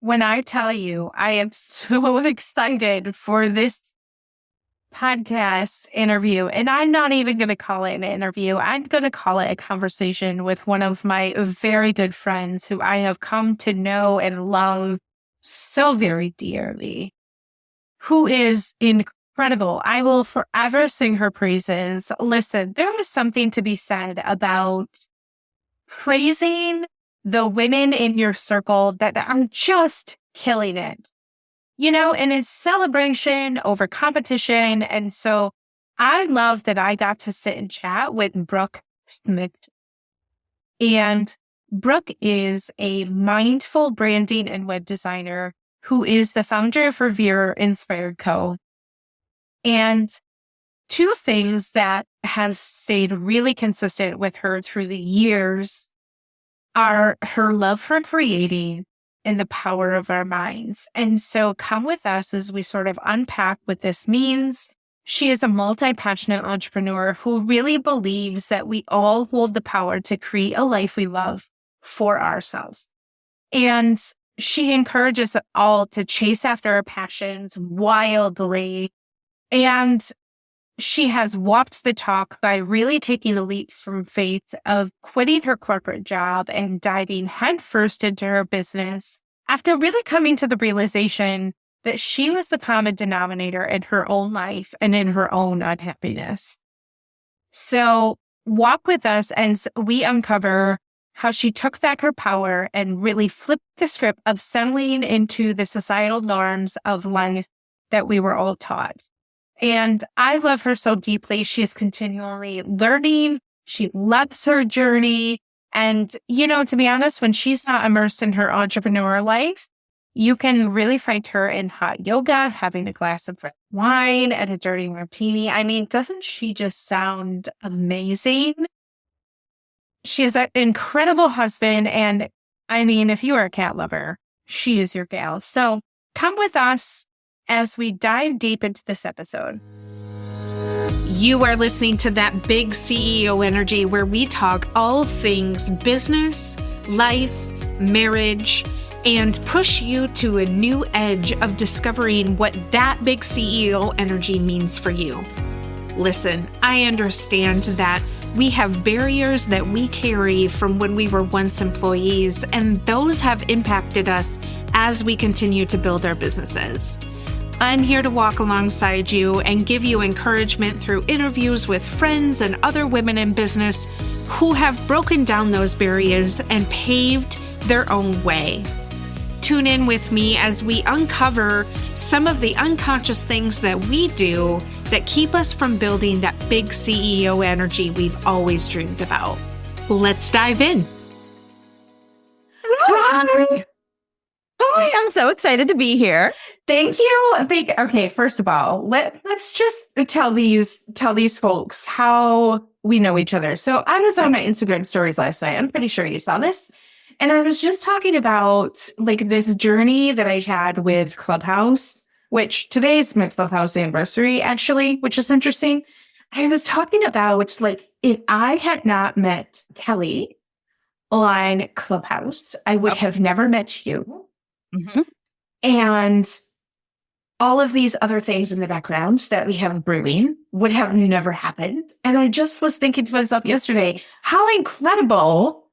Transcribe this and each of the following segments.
When I tell you, I am so excited for this podcast interview, and I'm not even going to call it an interview. I'm going to call it a conversation with one of my very good friends who I have come to know and love so very dearly, who is incredible. I will forever sing her praises. Listen, there is something to be said about praising the women in your circle that are just killing it, and it's celebration over competition. And so I love that I got to sit and chat with Brooke Smith. And Brooke is a mindful branding and web designer who is the founder of Revere Inspired Co. And two things that has stayed really consistent with her through the years are her love for creating and the power of our minds. And so come with us as we sort of unpack what this means. She is a multi-passionate entrepreneur who really believes that we all hold the power to create a life we love for ourselves. And she encourages us all to chase after our passions wildly. And she has walked the talk by really taking a leap from faith of quitting her corporate job and diving headfirst into her business after really coming to the realization that she was the common denominator in her own life and in her own unhappiness. So walk with us as we uncover how she took back her power and really flipped the script of settling into the societal norms of life that we were all taught. And I love her so deeply. She is continually learning. She loves her journey. And, to be honest, when she's not immersed in her entrepreneur life, you can really find her in hot yoga, having a glass of red wine and a dirty martini. I mean, doesn't she just sound amazing? She is an incredible husband. And I mean, if you are a cat lover, she is your gal. So come with us as we dive deep into this episode. You are listening to That Big CEO Energy, where we talk all things business, life, marriage, and push you to a new edge of discovering what that big CEO energy means for you. Listen, I understand that we have barriers that we carry from when we were once employees, and those have impacted us as we continue to build our businesses. I'm here to walk alongside you and give you encouragement through interviews with friends and other women in business who have broken down those barriers and paved their own way. Tune in with me as we uncover some of the unconscious things that we do that keep us from building that big CEO energy we've always dreamed about. Let's dive in. Hi. Hi, I'm so excited to be here. Thank you. Okay, first of all, let's just tell these folks how we know each other. So I was on my Instagram stories last night. I'm pretty sure you saw this. And I was just talking about this journey that I had with Clubhouse, which today is my Clubhouse anniversary, actually, which is interesting. I was talking about if I had not met Kelly on Clubhouse, I would have never met you. Mm-hmm. And all of these other things in the background that we have brewing would have never happened. And I just was thinking to myself yesterday, how incredible.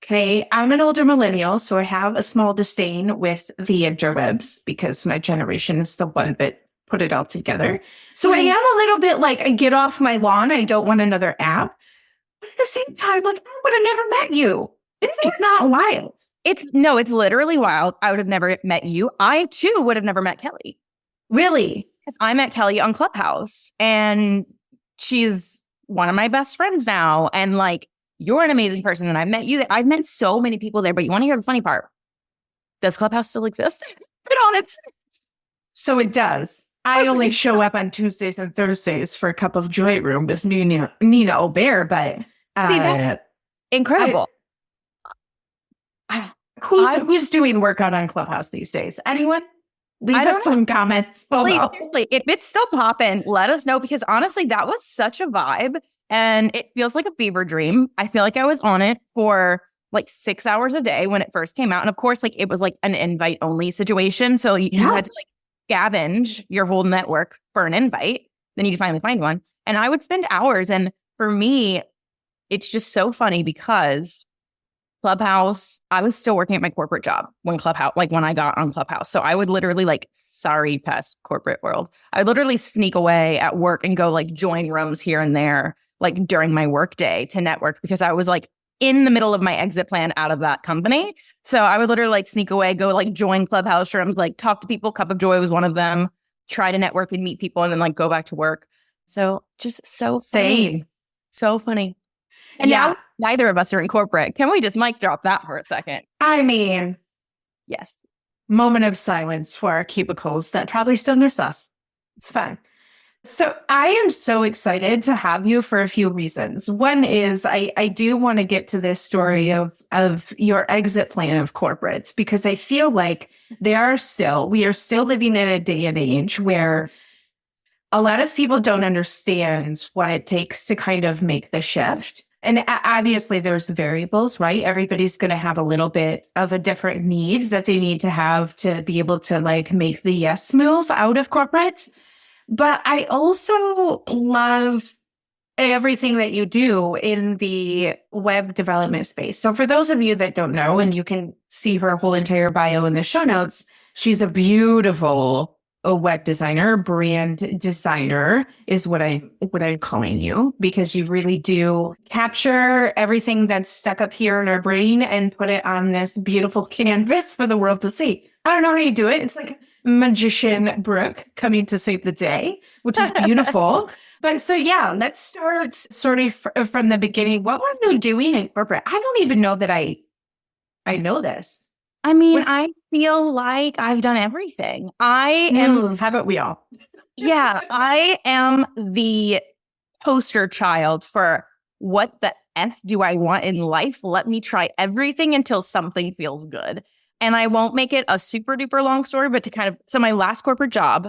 Okay, I'm an older millennial, so I have a small disdain with the interwebs because my generation is the one that put it all together. So I am a little bit I get off my lawn. I don't want another app. But at the same time, I would have never met you. Isn't it not wild? It's literally wild. I would have never met you. I too would have never met Kelly. Really? Because I met Kelly on Clubhouse and she's one of my best friends now. And you're an amazing person. And I've met you. I've met so many people there, but you want to hear the funny part? Does Clubhouse still exist? Put on it. So it does. I only show up on Tuesdays and Thursdays for a cup of Joy Room with Nina O'Bear, but incredible. Who's doing workout on Clubhouse these days? Anyone? Leave us some comments below. Please, if it's still popping, let us know, because honestly, that was such a vibe and it feels like a fever dream. I feel like I was on it for like 6 hours a day when it first came out. And of course, like it was like an invite only situation. So you had to like scavenge your whole network for an invite. Then you finally find one. And I would spend hours. And for me, it's just so funny because Clubhouse, I was still working at my corporate job when I got on Clubhouse. So I would literally like, sorry, past corporate world. I would literally sneak away at work and go like join rooms here and there, like during my work day to network because I was like in the middle of my exit plan out of that company. So I would literally like sneak away, go like join Clubhouse rooms, like talk to people. Cup of Joy was one of them. Try to network and meet people and then like go back to work. So just so funny. So funny. And now neither of us are in corporate. Can we just mic drop that for a second? I mean, yes. Moment of silence for our cubicles that probably still miss us. It's fine. So I am so excited to have you for a few reasons. One is I do want to get to this story of your exit plan of corporates because I feel like we are still living in a day and age where a lot of people don't understand what it takes to kind of make the shift. And obviously there's variables, right? Everybody's going to have a little bit of a different needs that they need to have to be able to like make the yes move out of corporate. But I also love everything that you do in the web development space. So for those of you that don't know, and you can see her whole entire bio in the show notes, she's a beautiful web designer, brand designer is what I'm calling you, because you really do capture everything that's stuck up here in our brain and put it on this beautiful canvas for the world to see. I don't know how you do it. It's like magician Brooke coming to save the day, which is beautiful. But so yeah, let's start sort of from the beginning. What were you doing in corporate? I don't even know that I know this. I mean, I feel like I've done everything. Haven't we all? Yeah, I am the poster child for what the F do I want in life? Let me try everything until something feels good. And I won't make it a super duper long story, but so my last corporate job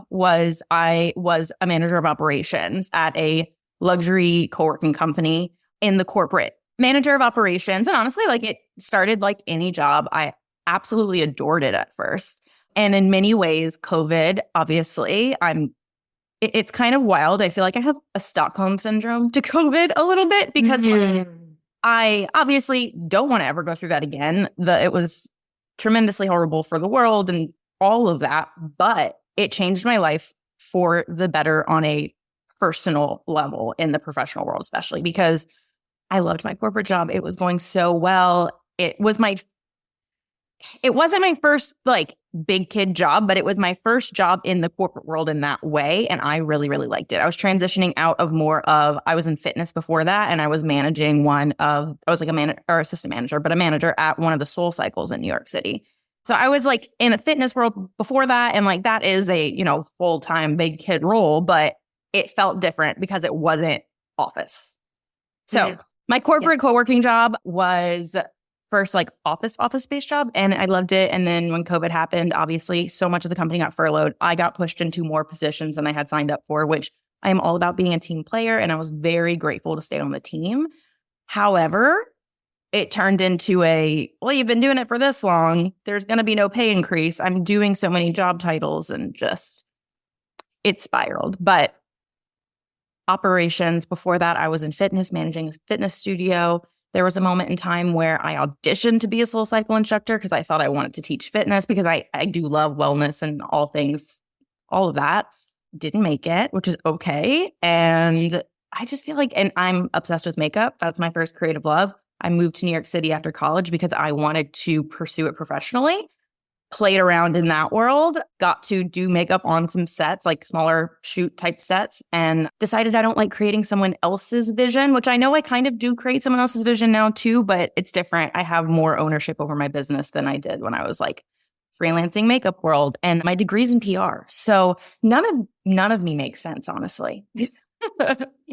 I was a manager of operations at a luxury co-working company in the corporate manager of operations. And honestly, like it started like any job. I absolutely adored it at first. And in many ways, COVID, obviously, it's kind of wild. I feel like I have a Stockholm syndrome to COVID a little bit because like, I obviously don't want to ever go through that again. It was tremendously horrible for the world and all of that, but it changed my life for the better on a personal level in the professional world, especially because I loved my corporate job. It was going so well. It wasn't my first like big kid job, but it was my first job in the corporate world in that way. And I really, really liked it. I was transitioning out of I was in fitness before that. And I was managing I was like a manager or assistant manager, but a manager at one of the Soul Cycles in New York City. So I was like in a fitness world before that. And like that is a, full-time big kid role, but it felt different because it wasn't office. So my corporate co-working job was first like office-based job, and I loved it. And then when COVID happened, obviously so much of the company got furloughed. I got pushed into more positions than I had signed up for, which I am all about being a team player, and I was very grateful to stay on the team. However, it turned into you've been doing it for this long, there's going to be no pay increase. I'm doing so many job titles and just, it spiraled. But operations, before that, I was in fitness, managing a fitness studio. There was a moment in time where I auditioned to be a Soul Cycle instructor because I thought I wanted to teach fitness because I do love wellness and all of that. Didn't make it, which is okay. And I just feel like, and I'm obsessed with makeup. That's my first creative love. I moved to New York City after college because I wanted to pursue it professionally. Played around in that world, got to do makeup on some sets, like smaller shoot type sets, and decided I don't like creating someone else's vision, which I know I kind of do create someone else's vision now too, but it's different. I have more ownership over my business than I did when I was like freelancing makeup world, and my degree's in PR. So none of me makes sense, honestly.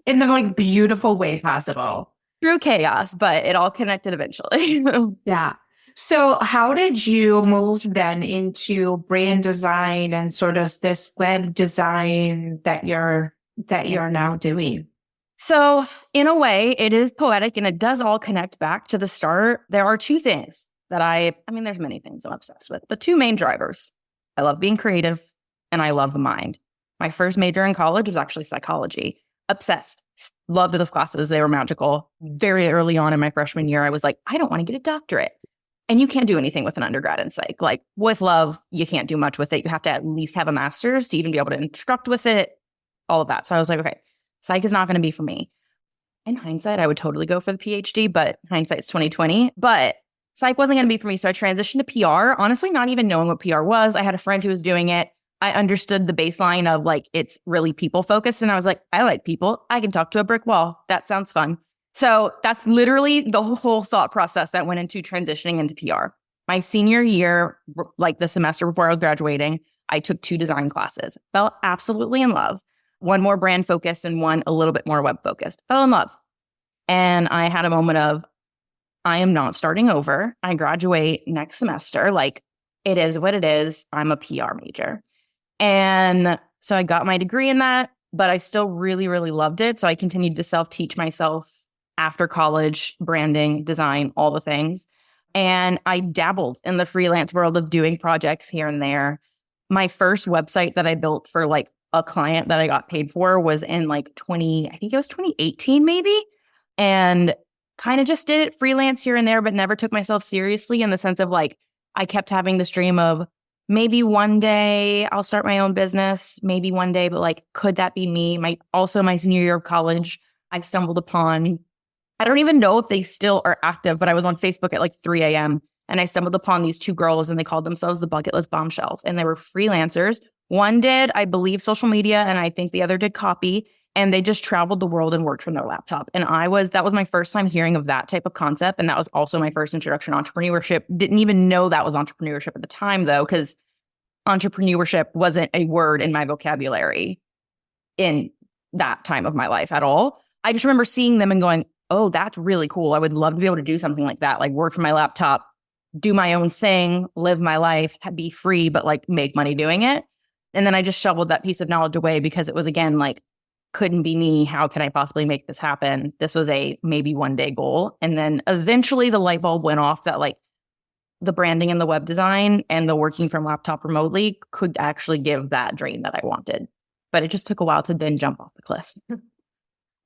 In the most beautiful way possible. Through chaos, but it all connected eventually. Yeah. So how did you move then into brand design and sort of this web design that you're now doing? So in a way, it is poetic and it does all connect back to the start. There are two things that I mean, there's many things I'm obsessed with, but two main drivers. I love being creative and I love the mind. My first major in college was actually psychology. Obsessed. Loved those classes. They were magical. Very early on in my freshman year, I was like, I don't want to get a doctorate. And you can't do anything with an undergrad in psych. Like with love, you can't do much with it. You have to at least have a master's to even be able to instruct with it, all of that. So I was like, okay, psych is not going to be for me. In hindsight, I would totally go for the PhD, but hindsight's 2020. But psych wasn't going to be for me. So I transitioned to PR, honestly, not even knowing what PR was. I had a friend who was doing it. I understood the baseline of like, it's really people focused. And I was like, I like people. I can talk to a brick wall. That sounds fun. So that's literally the whole thought process that went into transitioning into PR. My senior year, like the semester before I was graduating, I took 2 design classes. Fell absolutely in love. One more brand focused and one a little bit more web focused. Fell in love. And I had a moment of, I am not starting over. I graduate next semester. Like, it is what it is. I'm a PR major. And so I got my degree in that, but I still really, really loved it. So I continued to self-teach myself after college, branding, design, all the things. And I dabbled in the freelance world of doing projects here and there. My first website that I built for like a client that I got paid for was in like I think it was 2018 maybe. And kind of just did it freelance here and there, but never took myself seriously in the sense of like, I kept having this dream of maybe one day I'll start my own business, maybe one day, but like, could that be me? My senior year of college, I stumbled upon, I don't even know if they still are active, but I was on Facebook at like 3 a.m. and I stumbled upon these 2 girls and they called themselves the Bucket List Bombshells. And they were freelancers. One did, I believe, social media, and I think the other did copy. And they just traveled the world and worked from their laptop. And that was my first time hearing of that type of concept. And that was also my first introduction to entrepreneurship. Didn't even know that was entrepreneurship at the time, though, because entrepreneurship wasn't a word in my vocabulary in that time of my life at all. I just remember seeing them and going, oh, that's really cool. I would love to be able to do something like that, like work from my laptop, do my own thing, live my life, be free, but like make money doing it. And then I just shoveled that piece of knowledge away because it was, again, like, couldn't be me. How can I possibly make this happen? This was a maybe one day goal. And then eventually the light bulb went off that like the branding and the web design and the working from laptop remotely could actually give that dream that I wanted. But it just took a while to then jump off the cliff.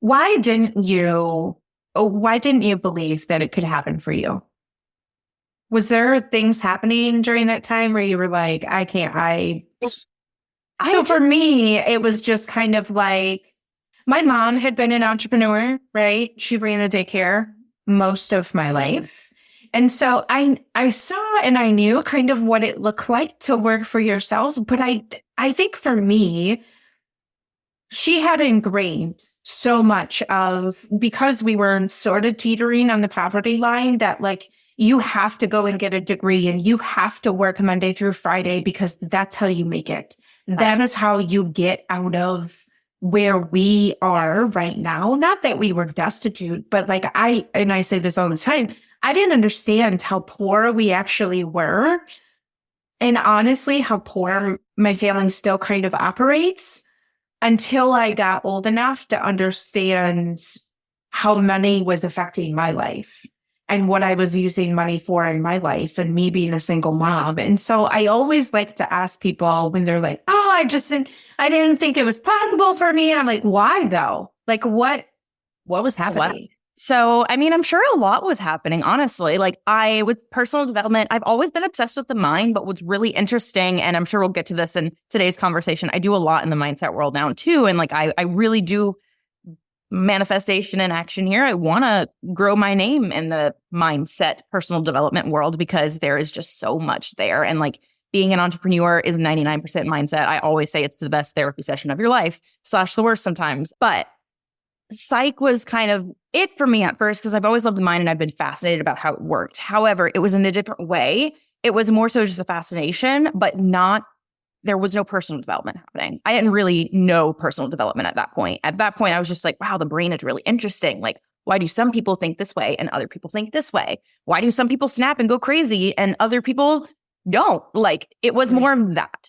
Why didn't you believe that it could happen for you? Was there things happening during that time where you were like, I can't. So for me, it was just kind of like, my mom had been an entrepreneur, right? She ran a daycare most of my life. And so I saw and I knew kind of what it looked like to work for yourself. But I think for me, she had ingrained so much of, because we were sort of teetering on the poverty line, that like, you have to go and get a degree and you have to work Monday through Friday because that's how you make it. That is how you get out of where we are right now. Not that we were destitute, but like I say this all the time, I didn't understand how poor we actually were. And honestly, how poor my family still kind of operates until I got old enough to understand how money was affecting my life and what I was using money for in my life and me being a single mom. And so I always like to ask people when they're like, oh, I didn't think it was possible for me. I'm like, why though? Like what was happening? So, I mean, I'm sure a lot was happening, honestly. Like with personal development, I've always been obsessed with the mind, but what's really interesting, and I'm sure we'll get to this in today's conversation, I do a lot in the mindset world now too. And like, I really do manifestation and action here. I want to grow my name in the mindset, personal development world because there is just so much there. And like being an entrepreneur is 99% mindset. I always say it's the best therapy session of your life / the worst sometimes. But psych was kind of it for me at first because I've always loved the mind and I've been fascinated about how it worked. However, it was in a different way. It was more so just a fascination, but there was no personal development happening. I didn't really know personal development at that point. At that point, I was just like, wow, the brain is really interesting. Like, why do some people think this way and other people think this way? Why do some people snap and go crazy and other people don't? Like, it was more of that.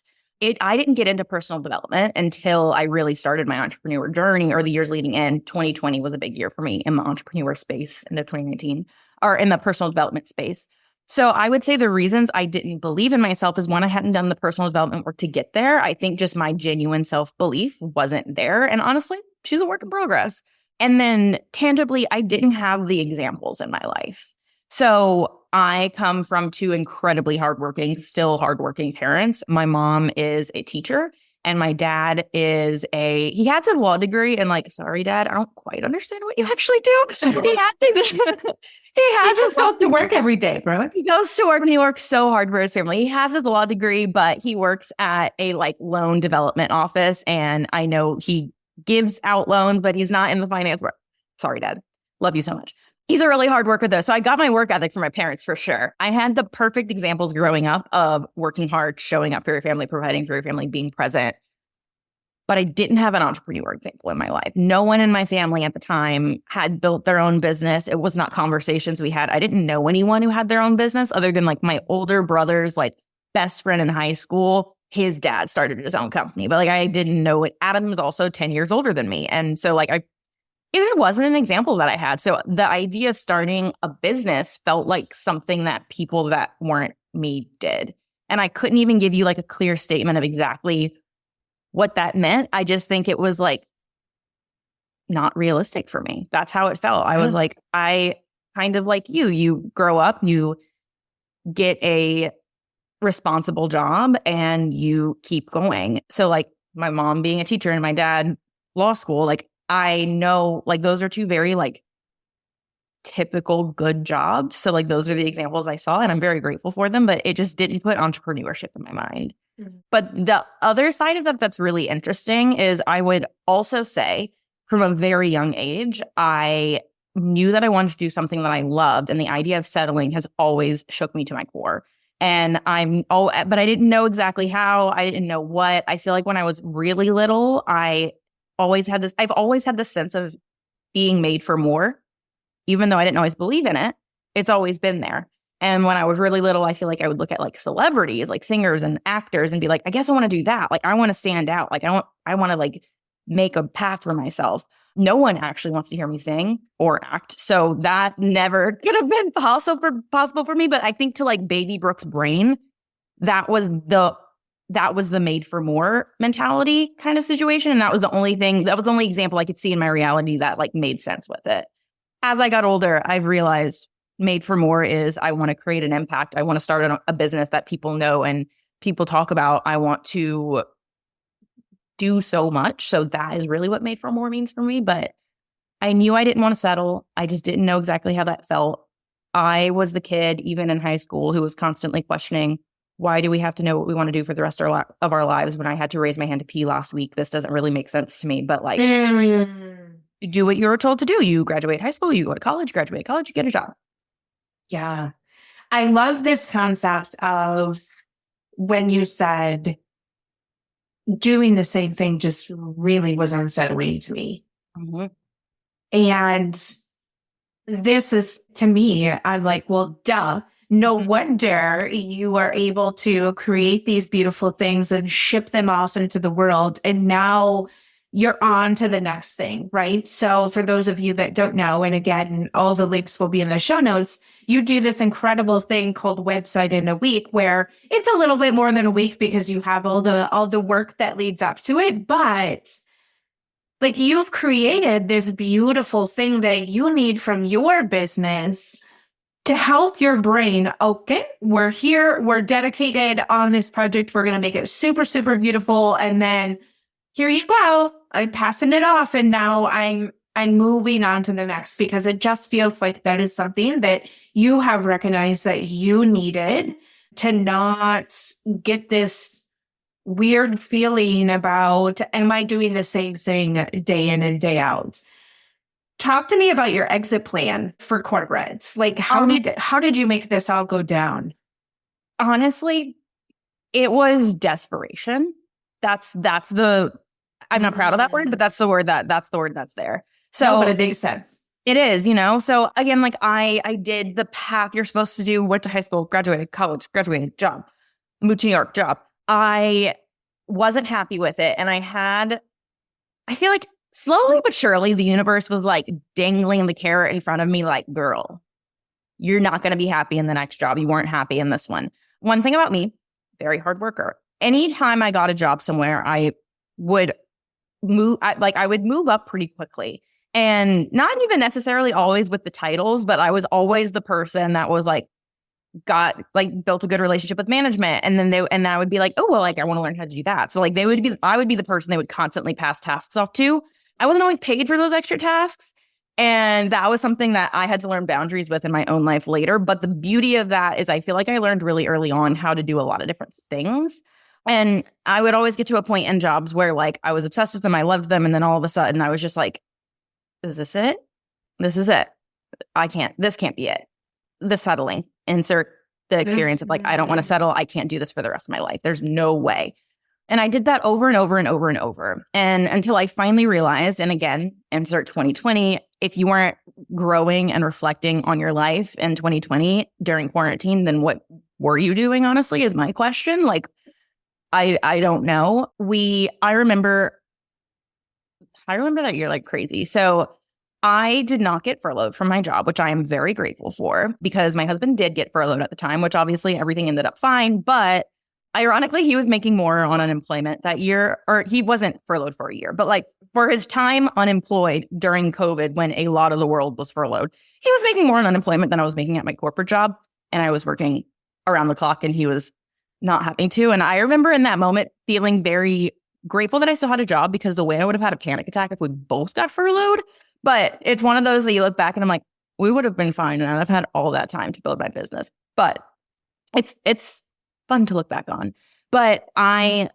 I didn't get into personal development until I really started my entrepreneur journey, or the years leading in. 2020 was a big year for me in the entrepreneur space, into 2019, or in the personal development space. So I would say the reasons I didn't believe in myself is, one, I hadn't done the personal development work to get there. I think just my genuine self-belief wasn't there. And honestly, she's a work in progress. And then tangibly, I didn't have the examples in my life. So I come from two incredibly still hardworking parents. My mom is a teacher and my dad he has a law degree, and sorry, Dad, I don't quite understand what you actually do. He just goes to work every day, bro. He goes to work and he works so hard for his family. He has his law degree, but he works at a loan development office. And I know he gives out loans, but he's not in the finance work. Sorry, Dad. Love you so much. He's a really hard worker, though. So I got my work ethic from my parents for sure. I had the perfect examples growing up of working hard, showing up for your family, providing for your family, being present. But I didn't have an entrepreneur example in my life. No one in my family at the time had built their own business. It was not conversations we had. I didn't know anyone who had their own business other than my older brother's best friend in high school. His dad started his own company, but I didn't know it. Adam was also 10 years older than me. And so it wasn't an example that I had. So the idea of starting a business felt like something that people that weren't me did. And I couldn't even give you a clear statement of exactly what that meant. I just think it was not realistic for me. That's how it felt. I was I kind of like you grow up, you get a responsible job and you keep going. So my mom being a teacher and my dad law school, I know those are two very typical good jobs. So those are the examples I saw and I'm very grateful for them, but it just didn't put entrepreneurship in my mind. Mm-hmm. But the other side of that that's really interesting is, I would also say from a very young age, I knew that I wanted to do something that I loved. And the idea of settling has always shook me to my core. And but I didn't know exactly how. I didn't know what. I feel like when I was really little, I've always had this sense of being made for more, even though I didn't always believe in it. It's always been there. And when I was really little, I feel like I would look at celebrities, singers and actors, and be I guess I want to do that. I want to stand out. I want to make a path for myself. No one actually wants to hear me sing or act. So that never could have been possible for me. But I think to baby Brooke's brain, that was the made for more mentality kind of situation. And that was the only example I could see in my reality that made sense with it. As I got older, I've realized made for more is, I want to create an impact. I want to start a business that people know and people talk about. I want to do so much. So that is really what made for more means for me. But I knew I didn't want to settle. I just didn't know exactly how that felt. I was the kid, even in high school, who was constantly questioning, why do we have to know what we want to do for the rest of our lives when I had to raise my hand to pee last week? This doesn't really make sense to me. But you do what you were told to do. You graduate high school, you go to college, graduate college, you get a job. Yeah. I love this concept of when you said doing the same thing just really was unsettling to me. Mm-hmm. And this is, to me, I'm well, duh. No wonder you are able to create these beautiful things and ship them off into the world. And now you're on to the next thing, right? So for those of you that don't know, and again, all the links will be in the show notes, you do this incredible thing called Website in a Week, where it's a little bit more than a week because you have all the work that leads up to it. But you've created this beautiful thing that you need from your business to help your brain. Okay, we're here, we're dedicated on this project. We're going to make it super, super beautiful. And then here you go. I'm passing it off. And now I'm moving on to the next, because it just feels like that is something that you have recognized that you needed to not get this weird feeling about, am I doing the same thing day in and day out? Talk to me about your exit plan for corporates. How did you make this all go down? Honestly, it was desperation. I'm not proud of that word, but that's the word that's there. So, no, but it makes sense. It is, So again, I did the path you're supposed to do. Went to high school, graduated college, graduated, job, moved to New York, job. I wasn't happy with it. And I feel like slowly but surely the universe was like dangling the carrot in front of me like, girl, you're not going to be happy in the next job. You weren't happy in this one. One thing about me, very hard worker. Anytime I got a job somewhere, I would I would move up pretty quickly. And not even necessarily always with the titles, but I was always the person that was like, built a good relationship with management. And then I would be like, oh, well, like I want to learn how to do that. So like I would be the person they would constantly pass tasks off to. I wasn't always paid for those extra tasks. And that was something that I had to learn boundaries with in my own life later. But the beauty of that is I feel like I learned really early on how to do a lot of different things. And I would always get to a point in jobs where like I was obsessed with them. I loved them. And then all of a sudden I was just like, is this it? This is it. This can't be it. The settling, insert the experience of like, I don't want to settle. I can't do this for the rest of my life. There's no way. And I did that over and over and over and over. And until I finally realized, and again, insert 2020, if you weren't growing and reflecting on your life in 2020 during quarantine, then what were you doing, honestly, is my question. Like, I don't know. I remember that year like crazy. So I did not get furloughed from my job, which I am very grateful for because my husband did get furloughed at the time, which obviously everything ended up fine. But ironically, he was making more on unemployment that year, or he wasn't furloughed for a year, but like for his time unemployed during COVID, when a lot of the world was furloughed, he was making more on unemployment than I was making at my corporate job. And I was working around the clock and he was not having to. And I remember in that moment feeling very grateful that I still had a job because the way I would have had a panic attack if we both got furloughed. But it's one of those that you look back and I'm like, we would have been fine. And I've had all that time to build my business. But it's fun to look back on. But I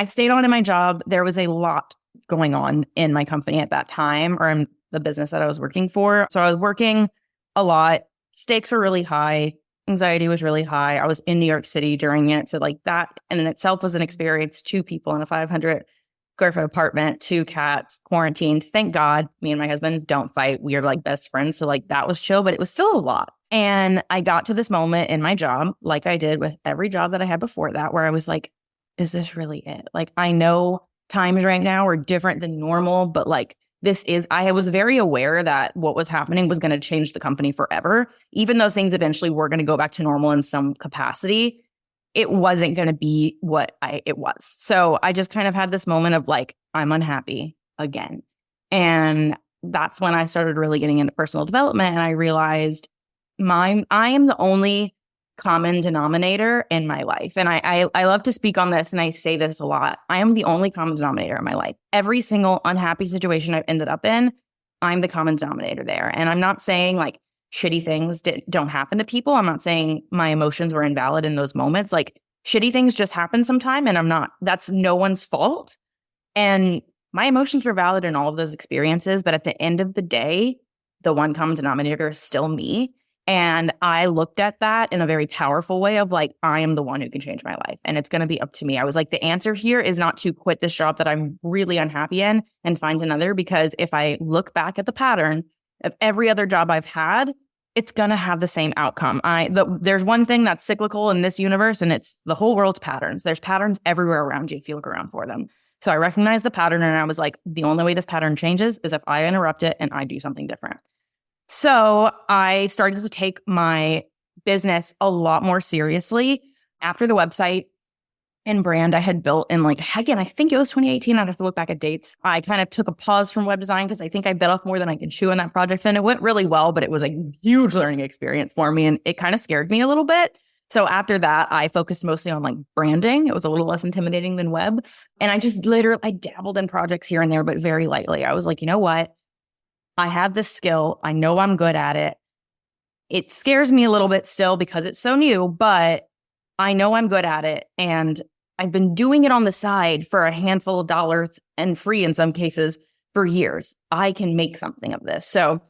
stayed on in my job. There was a lot going on in my company at that time, or in the business that I was working for. So I was working a lot. Stakes were really high. Anxiety was really high. I was in New York City during it. So like that in itself was an experience. 2 people in a 500 square foot apartment, 2 cats, quarantined. Thank God me and my husband don't fight. We are like best friends. So like that was chill, but it was still a lot. And I got to this moment in my job, like I did with every job that I had before that, where I was like, is this really it? Like, I know times right now are different than normal, but like I was very aware that what was happening was going to change the company forever. Even though things eventually were going to go back to normal in some capacity, it wasn't going to be what it was. So I just kind of had this moment of like, I'm unhappy again. And that's when I started really getting into personal development. And I realized I am the only common denominator in my life. And I love to speak on this, and I say this a lot. I am the only common denominator in my life. Every single unhappy situation I've ended up in, I'm the common denominator there. And I'm not saying like shitty things don't happen to people. I'm not saying my emotions were invalid in those moments. Like shitty things just happen sometime, and that's no one's fault. And my emotions were valid in all of those experiences. But at the end of the day, the one common denominator is still me. And I looked at that in a very powerful way of like, I am the one who can change my life and it's going to be up to me. I was like, the answer here is not to quit this job that I'm really unhappy in and find another, because if I look back at the pattern of every other job I've had, it's going to have the same outcome. There's one thing that's cyclical in this universe, and it's the whole world's patterns. There's patterns everywhere around you if you look around for them. So I recognized the pattern and I was like, the only way this pattern changes is if I interrupt it and I do something different. So I started to take my business a lot more seriously after the website and brand I had built in again, I think it was 2018. I'd have to look back at dates. I kind of took a pause from web design because I think I bit off more than I could chew in that project. And it went really well, but it was a huge learning experience for me. And it kind of scared me a little bit. So after that, I focused mostly on branding. It was a little less intimidating than web. And I just I dabbled in projects here and there, but very lightly. I was like, you know what? I have this skill. I know I'm good at it. It scares me a little bit still because it's so new, but I know I'm good at it. And I've been doing it on the side for a handful of dollars and free in some cases for years. I can make something of this. So,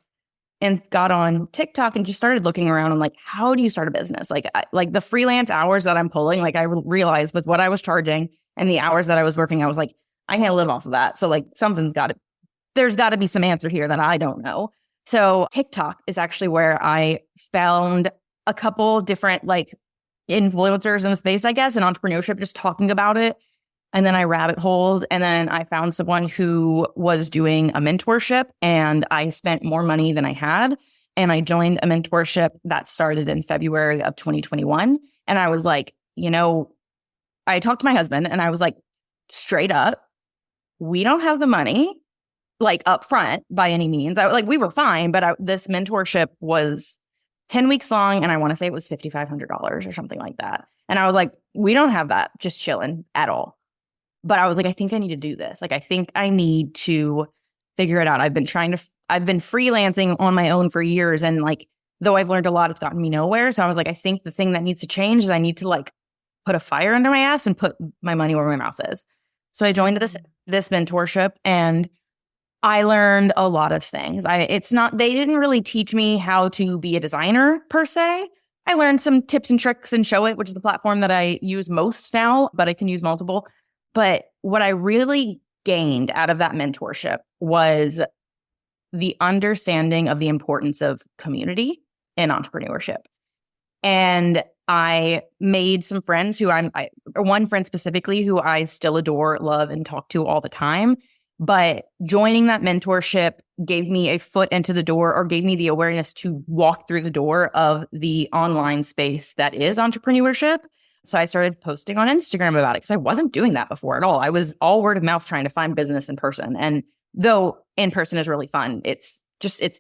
and got on TikTok and just started looking around. I'm like, how do you start a business? Like the freelance hours that I'm pulling, I realized with what I was charging and the hours that I was working, I was like, I can't live off of that. So there's got to be some answer here that I don't know. So TikTok is actually where I found a couple different influencers in the space, I guess, and entrepreneurship, just talking about it. And then I rabbit holed, and then I found someone who was doing a mentorship, and I spent more money than I had. And I joined a mentorship that started in February of 2021. And I was like, I talked to my husband and I was like, straight up, we don't have the money like up front by any means. We were fine, but this mentorship was 10 weeks long. And I want to say it was $5,500 or something like that. And I was like, we don't have that just chilling at all. But I was like, I think I need to do this. Like, I think I need to figure it out. I've been freelancing on my own for years. And like, though I've learned a lot, it's gotten me nowhere. So I was like, I think the thing that needs to change is I need to like put a fire under my ass and put my money where my mouth is. So I joined this mentorship, and I learned a lot of things. They didn't really teach me how to be a designer per se. I learned some tips and tricks in Show It, which is the platform that I use most now, but I can use multiple. But what I really gained out of that mentorship was the understanding of the importance of community in entrepreneurship. And I made some friends one friend specifically who I still adore, love, and talk to all the time. But joining that mentorship gave me a foot into the door, or gave me the awareness to walk through the door of the online space that is entrepreneurship. So I started posting on Instagram about it because I wasn't doing that before at all. I was all word of mouth trying to find business in person. And though in person is really fun, it's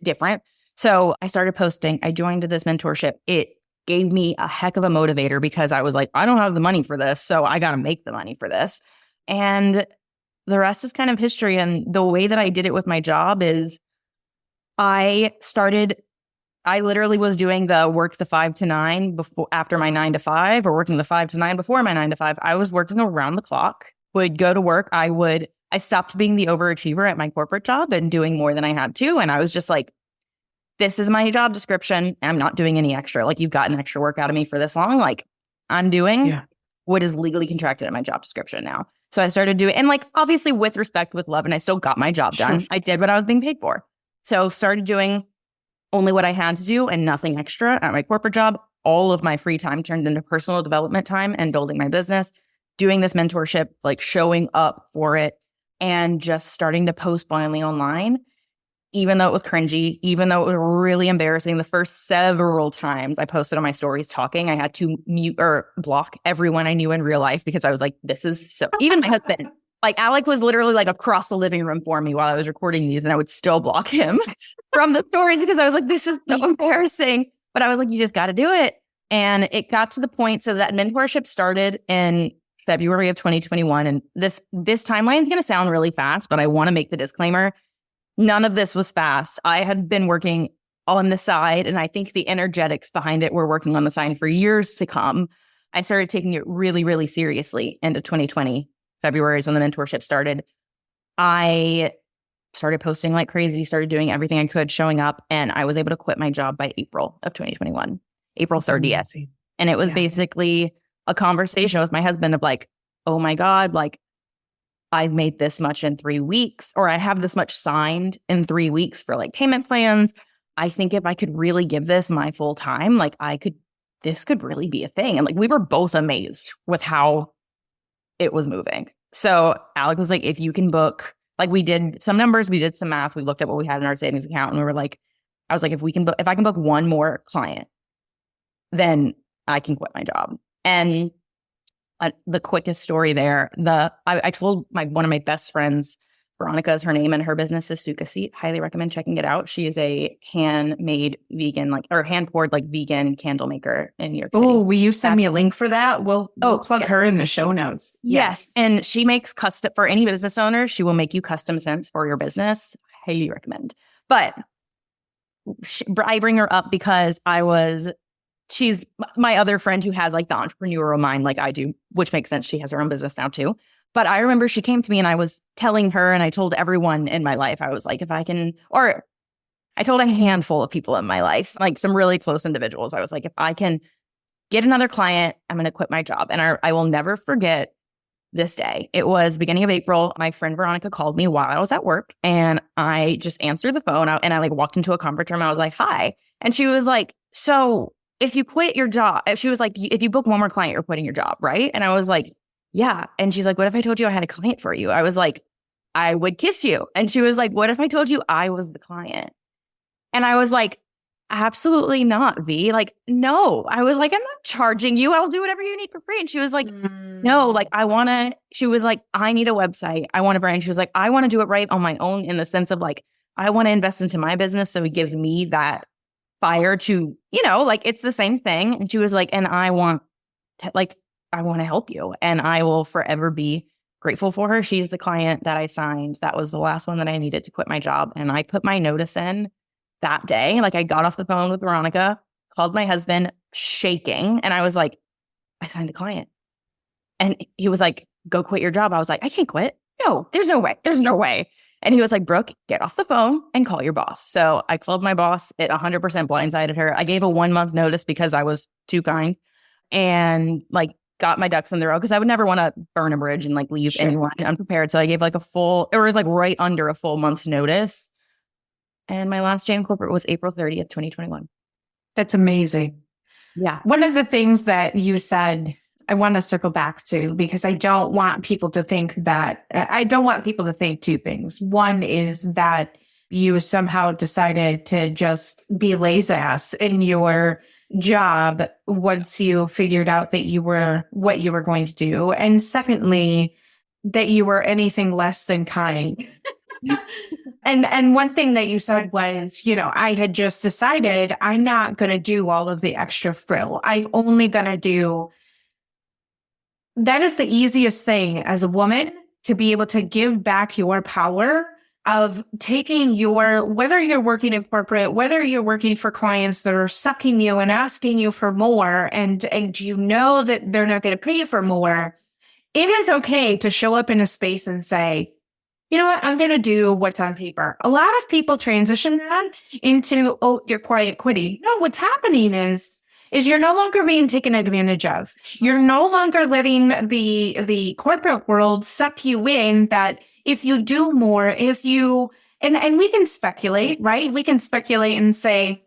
different. So I started posting. I joined this mentorship. It gave me a heck of a motivator because I was like, I don't have the money for this, so I got to make the money for this. And the rest is kind of history. And the way that I did it with my job is I literally was doing the work the 5 to 9 after my 9 to 5, or working the 5 to 9 before my 9 to 5. I was working around the clock, would go to work. I stopped being the overachiever at my corporate job and doing more than I had to. And I was just like, this is my job description. I'm not doing any extra. Like, you've gotten extra work out of me for this long. Like, I'm doing what is legally contracted in my job description now. So I started doing, and like, obviously with respect, with love, and I still got my job done. I did what I was being paid for. So started doing only what I had to do and nothing extra at my corporate job. All of my free time turned into personal development time and building my business, doing this mentorship, like showing up for it, and just starting to post blindly online. Even though it was cringy, even though it was really embarrassing, the first several times I posted on my stories talking, I had to mute or block everyone I knew in real life because I was like, this is so, even my husband, like Alec was literally like across the living room for me while I was recording these, and I would still block him from the stories because I was like, this is so embarrassing. But I was like, you just got to do it. And it got to the point, so that mentorship started in February of 2021. And this timeline is going to sound really fast, but I want to make the disclaimer. None of this was fast. I had been working on the side, and I think the energetics behind it were working on the side for years to come. I started taking it really, really seriously into 2020. February is when the mentorship started. I started posting like crazy, started doing everything I could, showing up, and I was able to quit my job by April of 2021, April 30th. And it was basically a conversation with my husband of like, oh my God, like, I've made this much in 3 weeks, or I have this much signed in 3 weeks for like payment plans. I think if I could really give this my full time, like this could really be a thing. And like, we were both amazed with how it was moving. So Alec was like, if you can book, like, we did some numbers, we did some math, we looked at what we had in our savings account, and we were like, I was like, if I can book one more client, then I can quit my job. And the quickest story there, I told one of my best friends, Veronica is her name, and her business is Suka Seat. Highly recommend checking it out. She is a handmade vegan, hand poured vegan candle maker in New York City. Oh, will you send me a link for that? We'll plug her in the show notes. Yes. And she makes custom for any business owner. She will make you custom scents for your business. Highly recommend. But I bring her up because she's my other friend who has like the entrepreneurial mind like I do, which makes sense. She has her own business now too. But I remember she came to me and I was telling her, and I told everyone in my life, I was like, I told a handful of people in my life, like some really close individuals. I was like, if I can get another client, I'm going to quit my job. And I will never forget this day. It was beginning of April. My friend Veronica called me while I was at work, and I just answered the phone, and I walked into a conference room, and I was like, hi. And she was like, so if you quit your job, she was like, if you book one more client, you're quitting your job, right? And I was like, yeah. And she's like, what if I told you I had a client for you? I was like, I would kiss you. And she was like, what if I told you I was the client? And I was like, absolutely not, V. Like, no. I was like, I'm not charging you. I'll do whatever you need for free. And she was like, no, like, she was like, I need a website. I want a brand. She was like, I want to do it right on my own, in the sense of like, I want to invest into my business. So it gives me that fire to, like, it's the same thing. And she was like, and I want to help you. And I will forever be grateful for her. She's the client that I signed. That was the last one that I needed to quit my job. And I put my notice in that day. Like, I got off the phone with Veronica, called my husband shaking. And I was like, I signed a client. And he was like, go quit your job. I was like, I can't quit. No, there's no way. There's no way. And he was like, Brooke, get off the phone and call your boss. So I called my boss. It 100% blindsided her. I gave a 1-month notice because I was too kind, and like got my ducks in the row, because I would never want to burn a bridge and like leave anyone unprepared. So I gave like right under a full month's notice. And my last day in corporate was April 30th, 2021. That's amazing. Yeah. One of the things that you said, I want to circle back to, because I don't want people to think two things. One is that you somehow decided to just be lazy ass in your job once you figured out that you were what you were going to do. And secondly, that you were anything less than kind. And one thing that you said was, I had just decided I'm not going to do all of the extra frill. I'm only going to do. That is the easiest thing as a woman, to be able to give back your power of taking whether you're working in corporate, whether you're working for clients that are sucking you and asking you for more, and you know that they're not going to pay you for more. It is okay to show up in a space and say, you know what, I'm going to do what's on paper. A lot of people transition that into, oh, you're quiet quitting. No, what's happening is you're no longer being taken advantage of. You're no longer letting the corporate world suck you in, that if you do more, and we can speculate, right? We can speculate and say,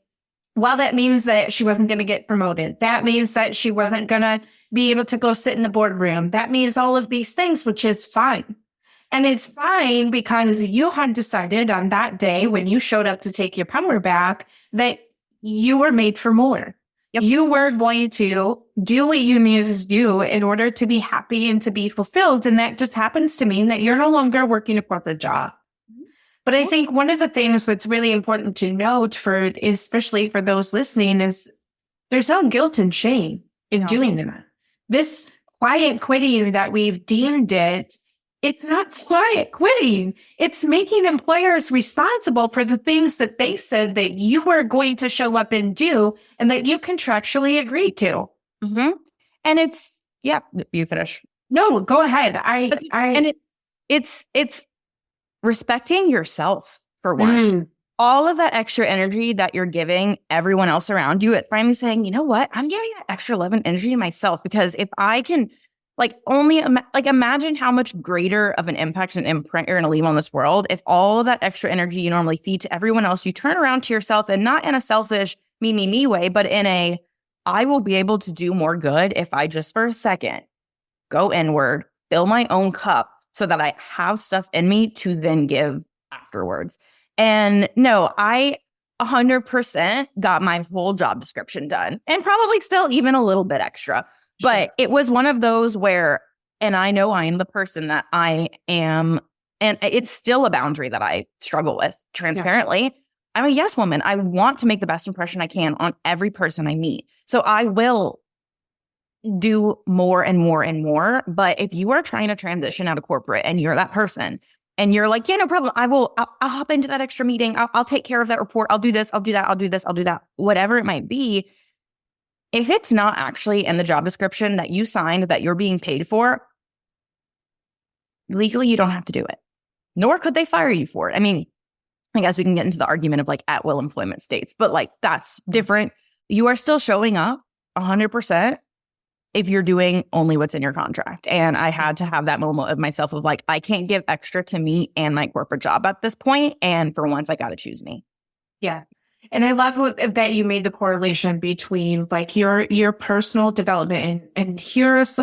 well, that means that she wasn't going to get promoted. That means that she wasn't going to be able to go sit in the boardroom. That means all of these things, which is fine. And it's fine because you had decided on that day when you showed up to take your power back that you were made for more. Yep. You were going to do what you needed to do in order to be happy and to be fulfilled. And that just happens to mean that you're no longer working a corporate job. But I think one of the things that's really important to note, especially for those listening, is there's no guilt and shame in doing that. This quiet quitting that we've deemed it's not quiet quitting. It's making employers responsible for the things that they said that you were going to show up and do, and that you contractually agreed to. Mm-hmm. And you finish. No, go ahead. It's respecting yourself, for one. All of that extra energy that you're giving everyone else around you, it's finally saying, you know what? I'm giving that extra love and energy to myself, because if I can imagine how much greater of an impact and imprint you're going to leave on this world if all of that extra energy you normally feed to everyone else, you turn around to yourself, and not in a selfish me way, but in a, I will be able to do more good if I just for a second go inward, fill my own cup so that I have stuff in me to then give afterwards. And no, I 100% got my whole job description done, and probably still even a little bit extra. But it was one of those where, and I know I am the person that I am, and it's still a boundary that I struggle with transparently. Yeah. I'm a yes woman. I want to make the best impression I can on every person I meet. So I will do more and more and more. But if you are trying to transition out of corporate and you're that person and you're like, yeah, no problem. I'll hop into that extra meeting. I'll take care of that report. I'll do this. I'll do that. I'll do this. I'll do that. Whatever it might be. If it's not actually in the job description that you signed that you're being paid for, legally, you don't have to do it. Nor could they fire you for it. I mean, I guess we can get into the argument of like at-will employment states, but like that's different. You are still showing up 100% if you're doing only what's in your contract. And I had to have that moment of myself of like, I can't give extra to me and my corporate job at this point. And for once, I got to choose me. Yeah. And I love that you made the correlation between like your personal development and here's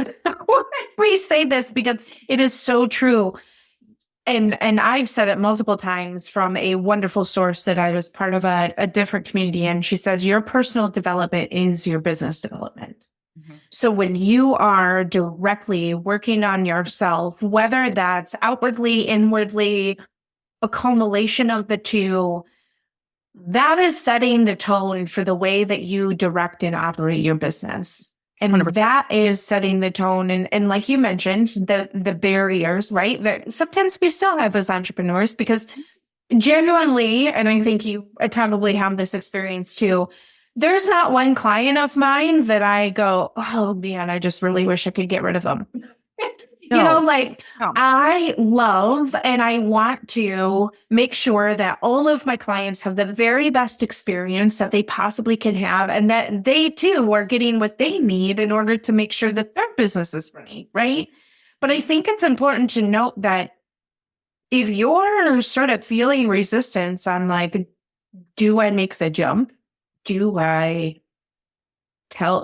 we say this because it is so true. And I've said it multiple times from a wonderful source that I was part of a different community. And she says, your personal development is your business development. Mm-hmm. So when you are directly working on yourself, whether that's outwardly, inwardly, a culmination of the two, that is setting the tone for the way that you direct and operate your business. And 100%. That is setting the tone. And like you mentioned, the barriers, right? That sometimes we still have as entrepreneurs because genuinely, and I think you probably have this experience too, there's not one client of mine that I go, oh man, I just really wish I could get rid of them. No. You know, like I love and I want to make sure that all of my clients have the very best experience that they possibly can have and that they too are getting what they need in order to make sure that their business is running, right? But I think it's important to note that if you're sort of feeling resistance on like, do I make the jump? Do I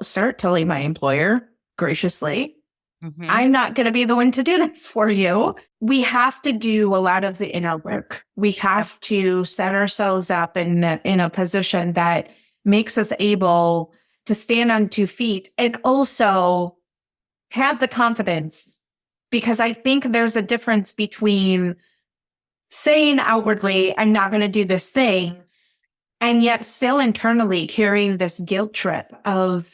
start telling my employer graciously, mm-hmm. I'm not going to be the one to do this for you. We have to do a lot of the inner work. We have to set ourselves up in a position that makes us able to stand on 2 feet and also have the confidence. Because I think there's a difference between saying outwardly, I'm not going to do this thing, and yet still internally carrying this guilt trip of,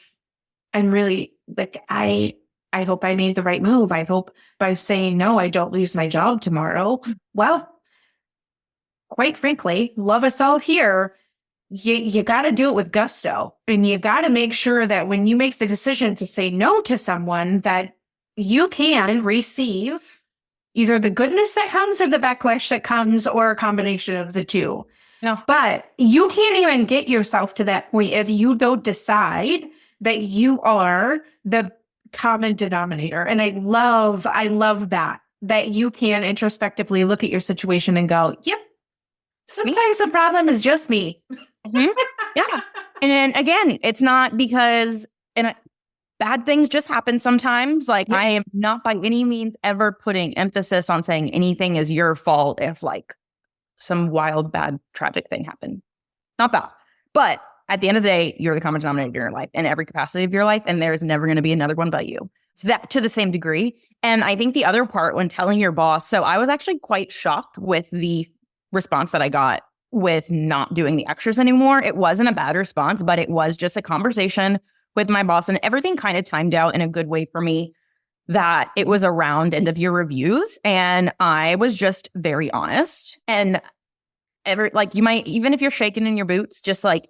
I'm really like, I hope I made the right move. I hope by saying no, I don't lose my job tomorrow. Well, quite frankly, love us all here. You got to do it with gusto. And you got to make sure that when you make the decision to say no to someone, that you can receive either the goodness that comes or the backlash that comes or a combination of the two. No. But you can't even get yourself to that point if you don't decide that you are the common denominator. And I love that you can introspectively look at your situation and go, yep, sometimes the problem is just me. Mm-hmm. Yeah. And then again, it's not because bad things just happen sometimes. Like I am not by any means ever putting emphasis on saying anything is your fault if like some wild, bad, tragic thing happened. Not that. But at the end of the day, you're the common denominator in your life in every capacity of your life. And there's never going to be another one but you. So that to the same degree. And I think the other part when telling your boss, so I was actually quite shocked with the response that I got with not doing the extras anymore. It wasn't a bad response, but it was just a conversation with my boss and everything kind of timed out in a good way for me that it was around end of year reviews. And I was just very honest and you might, even if you're shaking in your boots, just like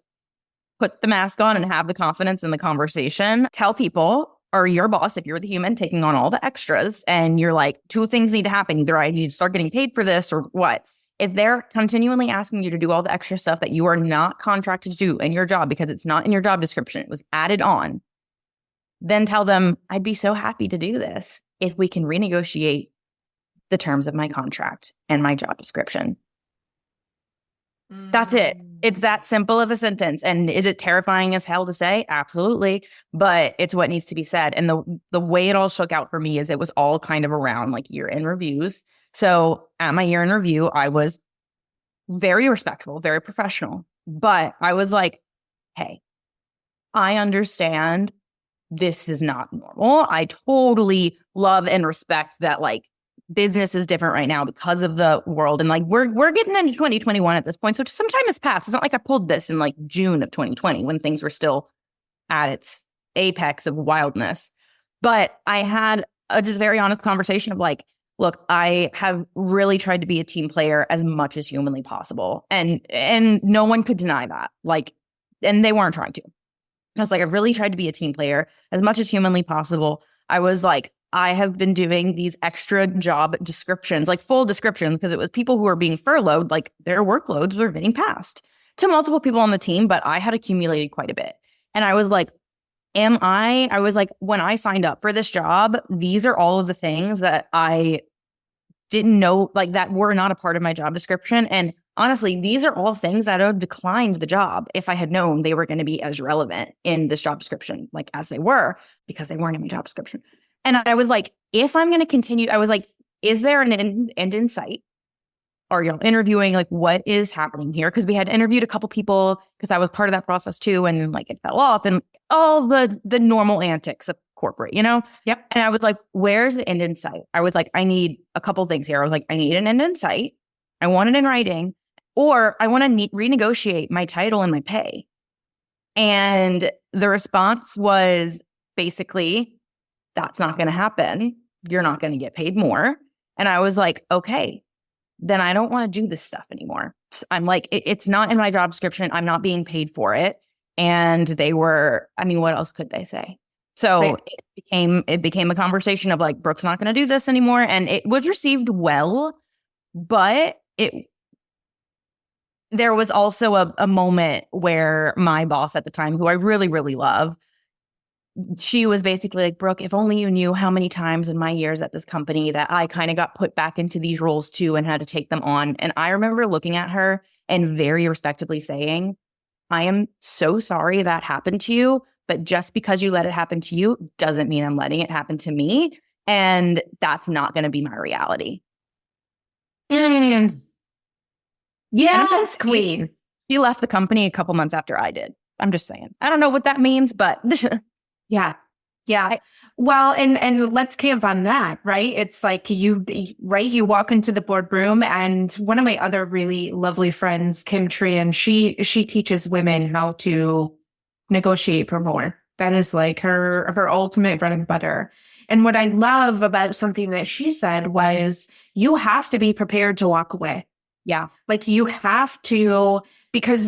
put the mask on and have the confidence in the conversation. Tell people or your boss, if you're the human taking on all the extras and you're like, 2 things need to happen. Either I need to start getting paid for this or what. If they're continually asking you to do all the extra stuff that you are not contracted to do in your job because it's not in your job description, it was added on, then tell them, I'd be so happy to do this if we can renegotiate the terms of my contract and my job description. That's it. It's that simple of a sentence. And is it terrifying as hell to say? Absolutely. But it's what needs to be said. And the way it all shook out for me is it was all kind of around like year-end reviews. So at my year-end review, I was very respectful, very professional. But I was like, hey, I understand this is not normal. I totally love and respect that like business is different right now because of the world. And like, we're getting into 2021 at this point. So some time has passed. It's not like I pulled this in like June of 2020 when things were still at its apex of wildness. But I had a just very honest conversation of like, look, I have really tried to be a team player as much as humanly possible. And no one could deny that. Like, and they weren't trying to. I was like, I really tried to be a team player as much as humanly possible. I was like, I have been doing these extra job descriptions, like full descriptions, because it was people who were being furloughed, like their workloads were getting passed to multiple people on the team, but I had accumulated quite a bit. And I was like, I was like, when I signed up for this job, these are all of the things that I didn't know, like that were not a part of my job description. And honestly, these are all things that I would have declined the job if I had known they were going to be as relevant in this job description, like as they were, because they weren't in my job description. And I was like, if I'm going to continue, I was like, is there an end in sight? Are y'all interviewing? Like, what is happening here? Because we had interviewed a couple people because I was part of that process too. And like it fell off and all the normal antics of corporate, Yep. And I was like, where's the end in sight? I was like, I need a couple things here. I was like, I need an end in sight. I want it in writing, or I want to renegotiate my title and my pay. And the response was basically, that's not going to happen. You're not going to get paid more. And I was like, okay, then I don't want to do this stuff anymore. I'm like, it's not in my job description. I'm not being paid for it. And they were, I mean, what else could they say? So Right. it became a conversation of like, Brooke's not going to do this anymore. And it was received well, but there was also a moment where my boss at the time, who I really, really love, she was basically like, Brooke, if only you knew how many times in my years at this company that I kind of got put back into these roles too and had to take them on. And I remember looking at her and very respectably saying, I am so sorry that happened to you, but just because you let it happen to you doesn't mean I'm letting it happen to me. And that's not going to be my reality. And yes, queen. She left the company a couple months after I did. I'm just saying. I don't know what that means, but Yeah. Well, and let's camp on that, right? It's like you walk into the boardroom, and one of my other really lovely friends, Kim Trian, she teaches women how to negotiate for more. That is like her ultimate bread and butter. And what I love about something that she said was, you have to be prepared to walk away. Yeah. Like you have to, because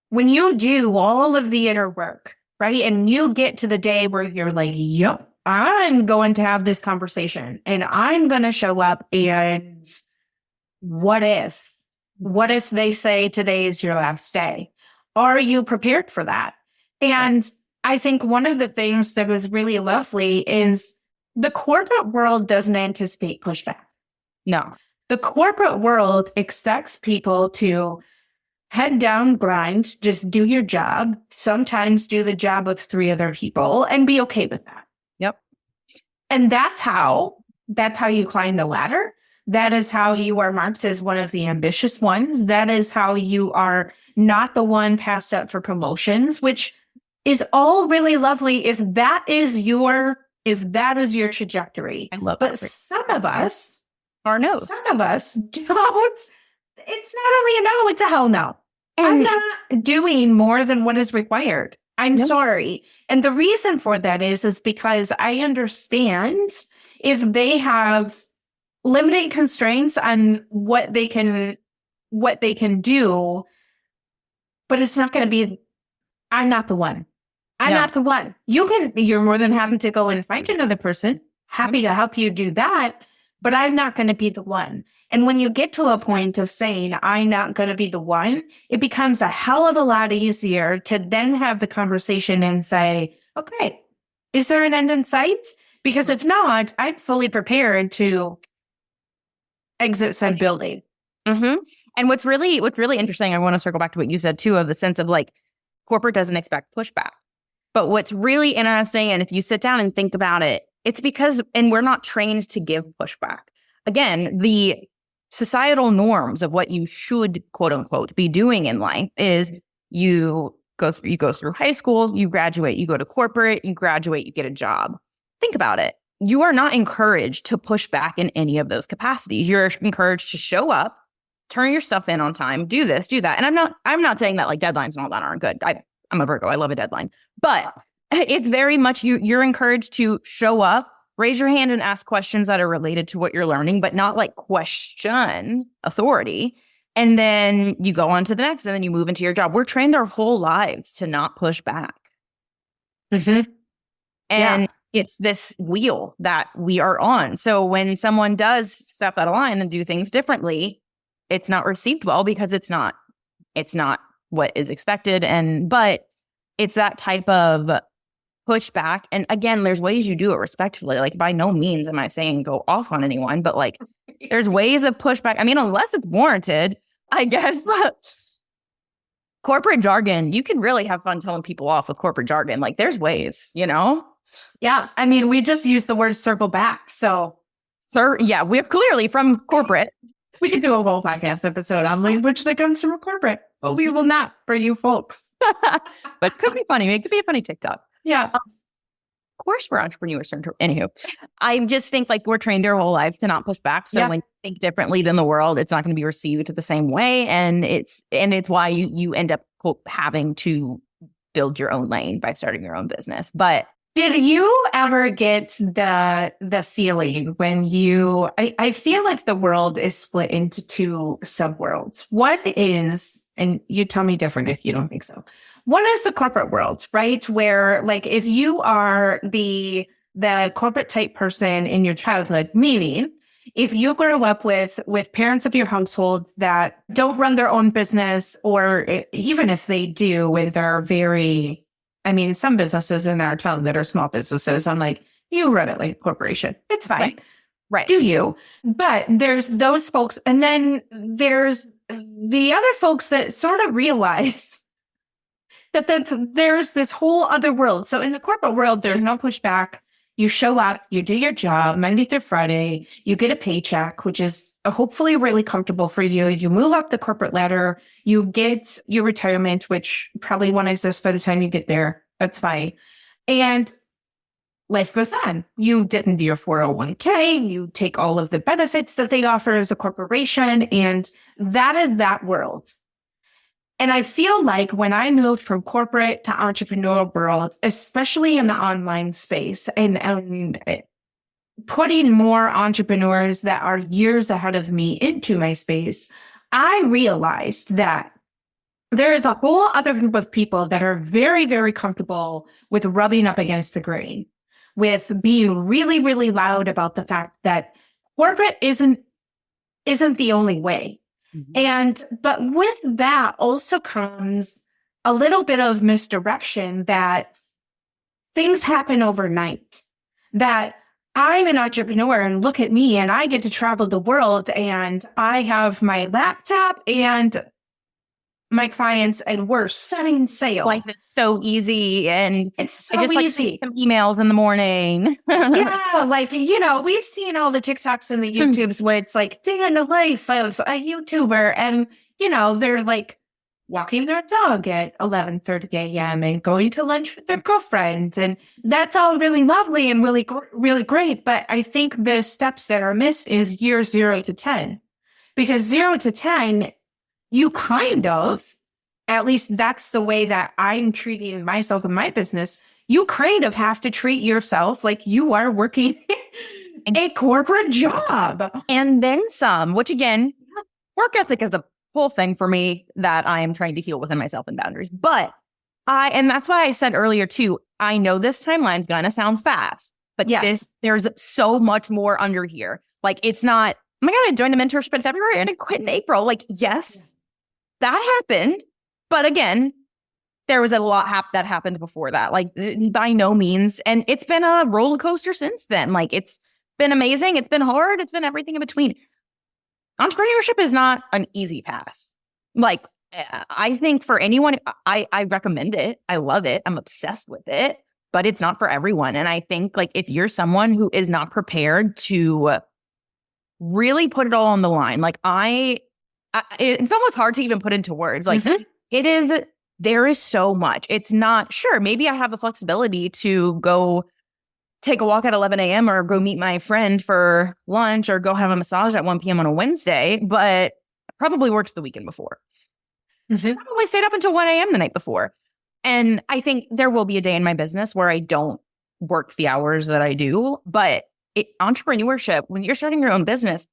when you do all of the inner work, right? And you get to the day where you're like, yep, I'm going to have this conversation and I'm going to show up, and what if they say today is your last day? Are you prepared for that? And I think one of the things that was really lovely is the corporate world doesn't anticipate pushback. No. The corporate world expects people to head down, grind, just do your job, sometimes do the job of 3 other people and be okay with that. Yep. And that's how you climb the ladder. That is how you are marked as one of the ambitious ones. That is how you are not the one passed up for promotions, which is all really lovely if that is your trajectory. I love but that. some of us don't. It's not only a no, it's a hell no. I'm not doing more than what is required. I'm sorry. And the reason for that is because I understand if they have limiting constraints on what they can do, but it's not going to be, I'm not the one. I'm not the one. You're more than happy to go and find another person. Happy to help you do that, but I'm not going to be the one. And when you get to a point of saying, I'm not going to be the one, it becomes a hell of a lot easier to then have the conversation and say, okay, is there an end in sight? Because if not, I'm fully prepared to exit said building. Mm-hmm. And what's really interesting, I want to circle back to what you said too, of the sense of like, corporate doesn't expect pushback. But what's really interesting, and if you sit down and think about it, it's because, and we're not trained to give pushback. Again, the societal norms of what you should, quote unquote, be doing in life is you go through high school, you graduate, you go to corporate, you graduate, you get a job. Think about it. You are not encouraged to push back in any of those capacities. You're encouraged to show up, turn your stuff in on time, do this, do that. And I'm not saying that like deadlines and all that aren't good. I'm a Virgo. I love a deadline. But it's very much you're encouraged to show up, raise your hand and ask questions that are related to what you're learning, but not like question authority. And then you go on to the next and then you move into your job. We're trained our whole lives to not push back. Mm-hmm. And it's this wheel that we are on. So when someone does step out of line and do things differently, it's not received well because it's not what is expected. But it's that type of pushback. And again, there's ways you do it respectfully. Like by no means am I saying go off on anyone, but like There's ways of pushback. I mean, unless it's warranted, I guess. Corporate jargon, you can really have fun telling people off with corporate jargon. Like there's ways, you know? Yeah. I mean, we just use the word circle back. So, yeah, we're clearly from corporate. We could do a whole podcast episode on language that comes from corporate, but we will not for you folks. But it could be funny. It could be a funny TikTok. Yeah. Of course, we're entrepreneurs. Anywho, I just think like we're trained our whole life to not push back. So when you think differently than the world, it's not going to be received the same way. And it's why you end up quote, having to build your own lane by starting your own business. But did you ever get the feeling when I feel like the world is split into two subworlds. What is, and you tell me different if you don't think so. One is the corporate world, right? Where like if you are the corporate type person in your childhood, meaning if you grow up with parents of your household that don't run their own business, or even if they do, and they're very, I mean, some businesses in our town that are small businesses, I'm like, you run it like a corporation. It's fine. Right. Do you? But there's those folks. And then there's the other folks that sort of realize that there's this whole other world. So in the corporate world, there's no pushback. You show up, you do your job Monday through Friday, you get a paycheck, which is hopefully really comfortable for you. You move up the corporate ladder, you get your retirement, which probably won't exist by the time you get there. That's fine. And life goes on. You didn't do your 401k, you take all of the benefits that they offer as a corporation, and that is that world. And I feel like when I moved from corporate to entrepreneurial world, especially in the online space and putting more entrepreneurs that are years ahead of me into my space, I realized that there is a whole other group of people that are very, very comfortable with rubbing up against the grain, with being really, really loud about the fact that corporate isn't the only way. But with that also comes a little bit of misdirection that things happen overnight, that I'm an entrepreneur and look at me and I get to travel the world and I have my laptop and my clients and we're setting sail. Life is so easy and it's so I just easy. Like some emails in the morning. Yeah, like, you know, we've seen all the TikToks and the YouTubes where it's like day in the life of a YouTuber and, you know, they're like walking their dog at 11:30 a.m. and going to lunch with their girlfriend. And that's all really lovely and really, really great. But I think the steps that are missed is year 0 to 10, because 0 to 10, you kind of, at least that's the way that I'm treating myself in my business. You kind of have to treat yourself like you are working a corporate job. And then some, which again, work ethic is a whole thing for me that I am trying to heal within myself and boundaries. But and that's why I said earlier too, I know this timeline's going to sound fast, but yes, there's so much more under here. Like it's not, oh my God, I joined a mentorship in February and I quit in April. Like, yes, that happened. But again, there was a lot that happened before that. Like by no means. And it's been a roller coaster since then. Like it's been amazing. It's been hard. It's been everything in between. Entrepreneurship is not an easy path. Like I think for anyone, I recommend it. I love it. I'm obsessed with it, but it's not for everyone. And I think like if you're someone who is not prepared to really put it all on the line, like it's almost hard to even put into words. Like it is, there is so much. It's not, sure, maybe I have the flexibility to go take a walk at 11 a.m. or go meet my friend for lunch or go have a massage at 1 p.m. on a Wednesday, but probably works the weekend before. Probably stayed up until 1 a.m. the night before. And I think there will be a day in my business where I don't work the hours that I do, but entrepreneurship, when you're starting your own business,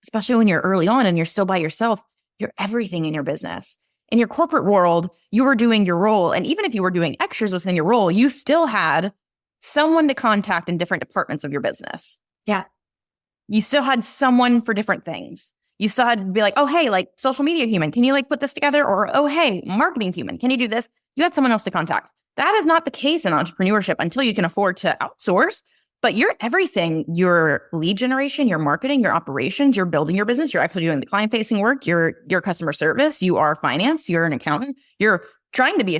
especially when you're early on and you're still by yourself, you're everything in your business. In your corporate world, you were doing your role. And even if you were doing extras within your role, you still had someone to contact in different departments of your business. Yeah. You still had someone for different things. You still had to be like, oh, hey, like social media human, can you like put this together? Or, oh, hey, marketing human, can you do this? You had someone else to contact. That is not the case in entrepreneurship until you can afford to outsource. but you're everything. Your lead generation, your marketing, your operations, you're building your business. You're actually doing the client facing work. You're customer service. You are finance. You're an accountant. You're trying to be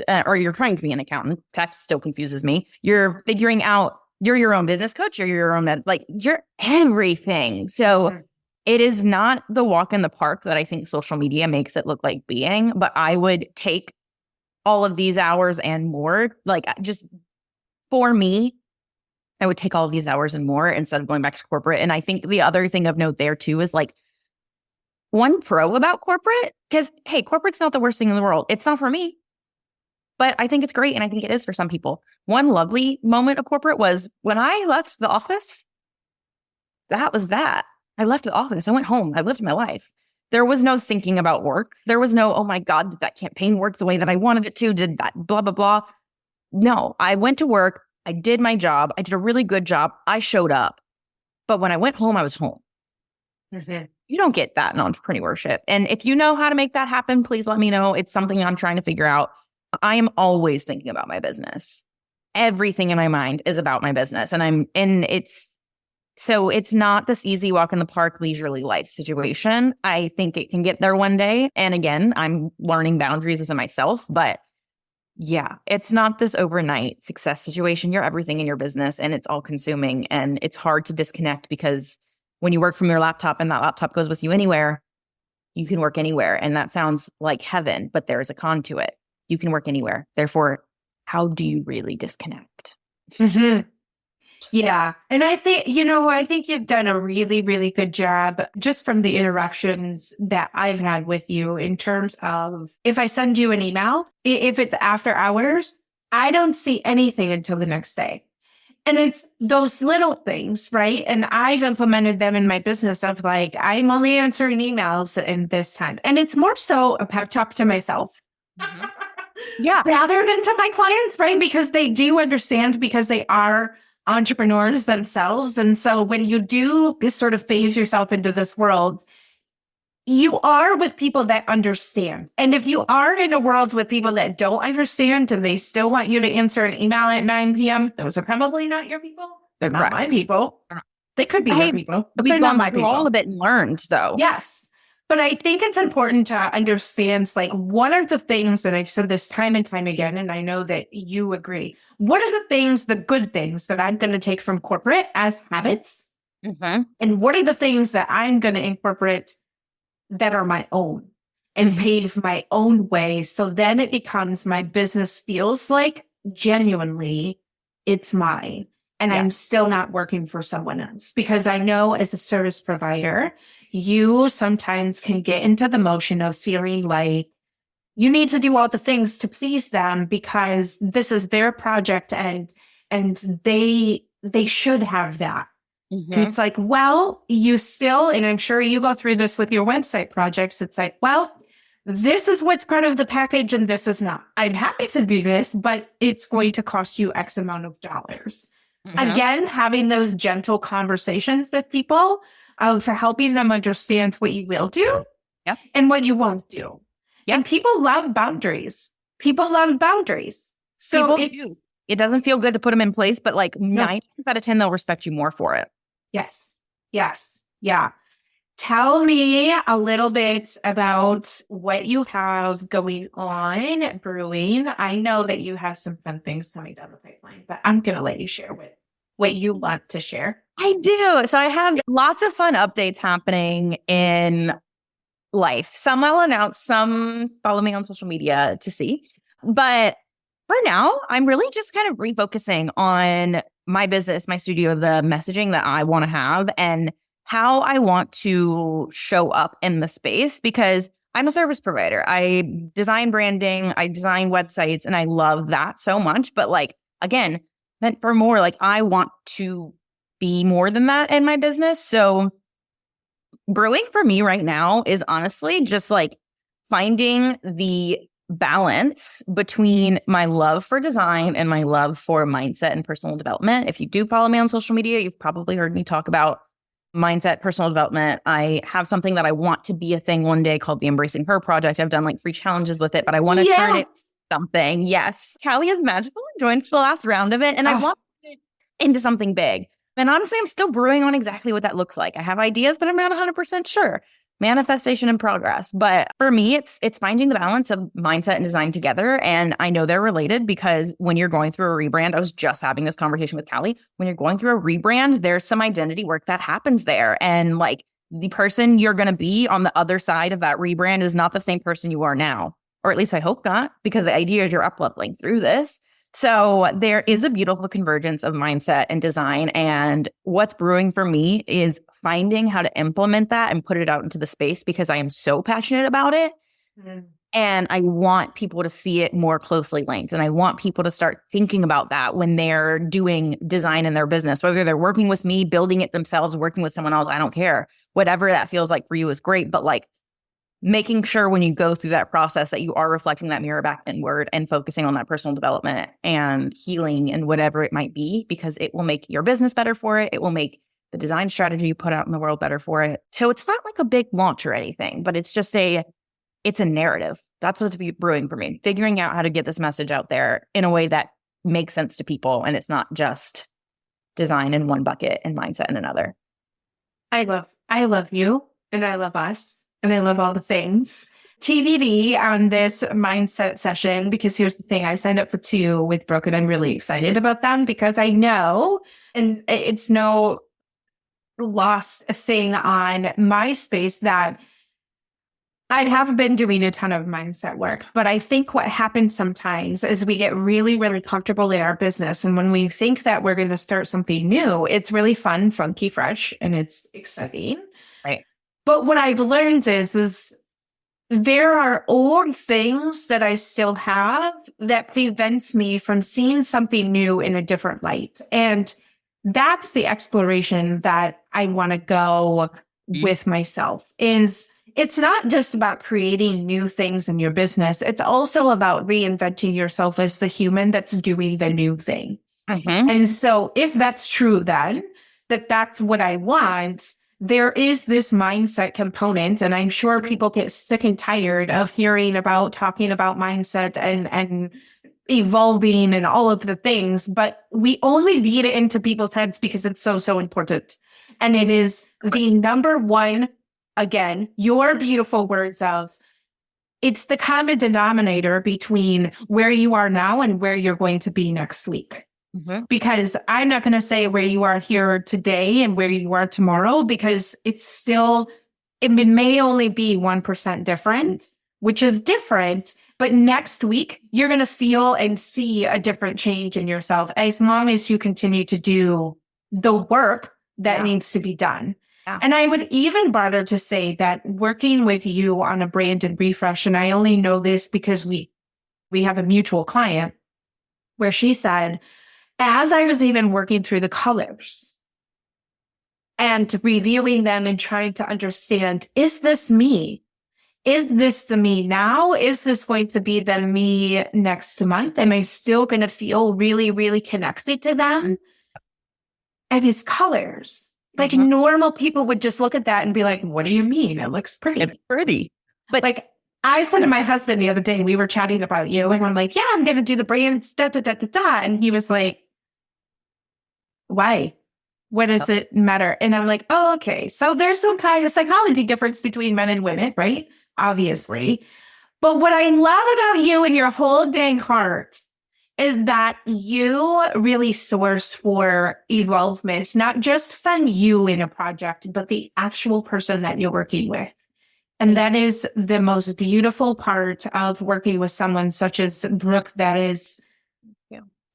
you're trying to be an accountant. Tax still confuses me. You're figuring out, you're your own business coach. You're your own, you're everything. So it is not the walk in the park that I think social media makes it look like being, but I would take all of these hours and more, just for me, I would take all of these hours and more instead of going back to corporate. And I think the other thing of note there too is one pro about corporate, because hey, corporate's not the worst thing in the world. It's not for me, but I think it's great. And I think it is for some people. One lovely moment of corporate was when I left the office. That was that. I left the office. I went home. I lived my life. There was no thinking about work. There was no, oh my God, did that campaign work the way that I wanted it to? Did that blah, blah, blah. No, I went to work. I did my job. I did a really good job. I showed up. But when I went home, I was home. Mm-hmm. You don't get that in entrepreneurship. And if you know how to make that happen, please let me know. It's something I'm trying to figure out. I am always thinking about my business. Everything in my mind is about my business. So it's not this easy walk in the park, leisurely life situation. I think it can get there one day. And again, I'm learning boundaries within myself. But yeah, it's not this overnight success situation. You're everything in your business and it's all consuming. And it's hard to disconnect because when you work from your laptop and that laptop goes with you anywhere, you can work anywhere. And that sounds like heaven, but there is a con to it. You can work anywhere. Therefore, how do you really disconnect? Mm-hmm. Yeah. And I think you've done a really, really good job just from the interactions that I've had with you in terms of if I send you an email, if it's after hours, I don't see anything until the next day. And it's those little things, right? And I've implemented them in my business of I'm only answering emails in this time. And it's more so a pep talk to myself. Mm-hmm. Yeah. Rather than to my clients, right? Because they do understand because they are entrepreneurs themselves. And so when you do sort of phase yourself into this world, you are with people that understand. And if you are in a world with people that don't understand and they still want you to answer an email at 9 p.m., those are probably not your people. They're not my people. They could be your people, but they're not my people. All of it and learned, though. Yes. But I think it's important to understand, what are the things that I've said this time and time again, and I know that you agree. What are the good things that I'm going to take from corporate as habits? Mm-hmm. And what are the things that I'm going to incorporate that are my own and pave my own way? So then it becomes my business feels like genuinely it's mine. And I'm still not working for someone else because I know as a service provider, you sometimes can get into the motion of feeling like you need to do all the things to please them because this is their project and they should have that. Mm-hmm. And it's you still, and I'm sure you go through this with your website projects. It's this is what's part of the package and this is not. I'm happy to do this, but it's going to cost you X amount of dollars. Mm-hmm. Again, having those gentle conversations with people for helping them understand what you will do and what you won't do. Yep. And people love boundaries. So it doesn't feel good to put them in place, but 9 times out of 10, they'll respect you more for it. Yes. Yeah. Tell me a little bit about what you have going on, brewing. I know that you have some fun things coming down the pipeline, but I'm going to let you share what you want to share. I do. So I have lots of fun updates happening in life. Some I'll announce, some follow me on social media to see. But for now, I'm really just kind of refocusing on my business, my studio, the messaging that I want to have and how I want to show up in the space because I'm a service provider. I design branding, I design websites, and I love that so much. But again, meant for more, I want to be more than that in my business. So brewing for me right now is honestly just finding the balance between my love for design and my love for mindset and personal development. If you do follow me on social media, you've probably heard me talk about mindset, personal development. I have something that I want to be a thing one day called the Embracing Her Project. I've done free challenges with it, but I want to turn it something. Yes. Callie is magical and joined for the last round of it. And I want into something big. And honestly, I'm still brewing on exactly what that looks like. I have ideas, but I'm not 100% sure. Manifestation in progress. But for me, it's finding the balance of mindset and design together. And I know they're related because when you're going through a rebrand, I was just having this conversation with Callie. When you're going through a rebrand, there's some identity work that happens there. And like the person you're going to be on the other side of that rebrand is not the same person you are now. Or at least I hope not, because the idea is you're up-leveling through this. So there is a beautiful convergence of mindset and design. And what's brewing for me is finding how to implement that and put it out into the space because I am so passionate about it. Mm. And I want people to see it more closely linked. And I want people to start thinking about that when they're doing design in their business, whether they're working with me, building it themselves, working with someone else, I don't care. Whatever that feels like for you is great. But like, making sure when you go through that process that you are reflecting that mirror back inward and focusing on that personal development and healing and whatever it might be, because it will make your business better for it. It will make the design strategy you put out in the world better for it. So it's not like a big launch or anything, but it's just it's a narrative. That's what's brewing for me. Figuring out how to get this message out there in a way that makes sense to people. And it's not just design in one bucket and mindset in another. I love you and I love us. And I love all the things. TBD on this mindset session, because here's the thing, I signed up for 2 with Brooke and I'm really excited about them because I know, and it's no lost thing on my space that I have been doing a ton of mindset work, but I think what happens sometimes is we get really, really comfortable in our business. And when we think that we're going to start something new, it's really fun, funky, fresh, and it's exciting. Right. But what I've learned is there are old things that I still have that prevents me from seeing something new in a different light. And that's the exploration that I want to go with myself. It's not just about creating new things in your business. It's also about reinventing yourself as the human that's doing the new thing. Mm-hmm. And so if that's true, then that's what I want, there is this mindset component, and I'm sure people get sick and tired of talking about mindset and evolving and all of the things, but we only beat it into people's heads because it's so, so important. And it is the number one, again, your beautiful words of, it's the common denominator between where you are now and where you're going to be next week. Mm-hmm. Because I'm not going to say where you are here today and where you are tomorrow, because it may only be 1% different, which is different. But next week, you're going to feel and see a different change in yourself as long as you continue to do the work that needs to be done. Yeah. And I would even bother to say that working with you on a branded refresh, and I only know this because we have a mutual client where she said, as I was even working through the colors and reviewing them and trying to understand, is this me? Is this the me now? Is this going to be the me next month? Am I still going to feel really, really connected to them? And his colors. Like normal people would just look at that and be like, what do you mean? It looks pretty. It's pretty. But like, I said to my husband the other day, we were chatting about you, and I'm like, yeah, I'm going to do the brands, da, da, da, da, da. And he was like, why? What does it matter? And I'm like, oh, okay. So there's some kind of psychology difference between men and women, right? Obviously. But what I love about you and your whole dang heart is that you really source for evolvement, not just from you in a project, but the actual person that you're working with. And that is the most beautiful part of working with someone such as Brooke, that is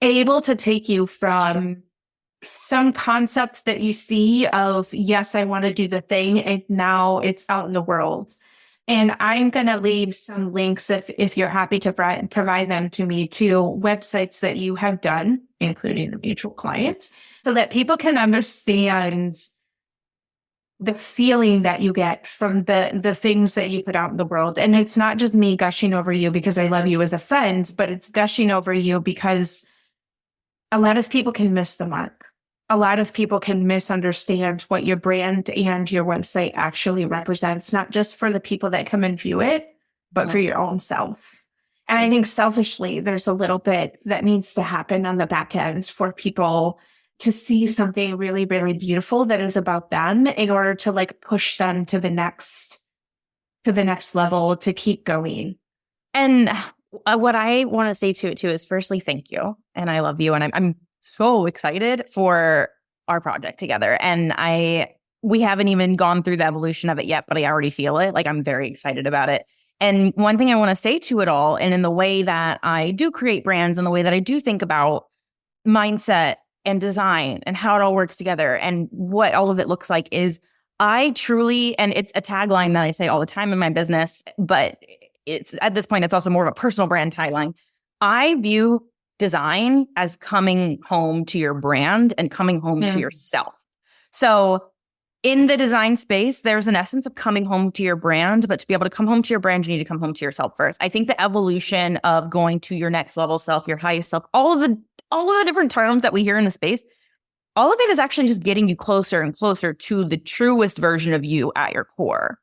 able to take you from some concepts that you see of, yes, I want to do the thing, and now it's out in the world. And I'm going to leave some links if you're happy to provide them to me, to websites that you have done, including the mutual client, so that people can understand the feeling that you get from the things that you put out in the world. And it's not just me gushing over you because I love you as a friend, but it's gushing over you because a lot of people can miss the mark. A lot of people can misunderstand what your brand and your website actually represents, not just for the people that come and view it, but for your own self. And I think selfishly, there's a little bit that needs to happen on the back end for people to see something really, really beautiful that is about them in order to like push them to the next level, to keep going. And what I want to say to it too is, firstly, thank you. And I love you. And I'm so excited for our project together. And we haven't even gone through the evolution of it yet, but I already feel it. Like, I'm very excited about it. And one thing I want to say to it all, and in the way that I do create brands and the way that I do think about mindset and design and how it all works together and what all of it looks like, is I truly, and it's a tagline that I say all the time in my business, but it's at this point, it's also more of a personal brand tagline. I view design as coming home to your brand and coming home to yourself. So in the design space, there's an essence of coming home to your brand, but to be able to come home to your brand, you need to come home to yourself first. I think the evolution of going to your next level self, your highest self, all of the different terms that we hear in the space, all of it is actually just getting you closer and closer to the truest version of you at your core.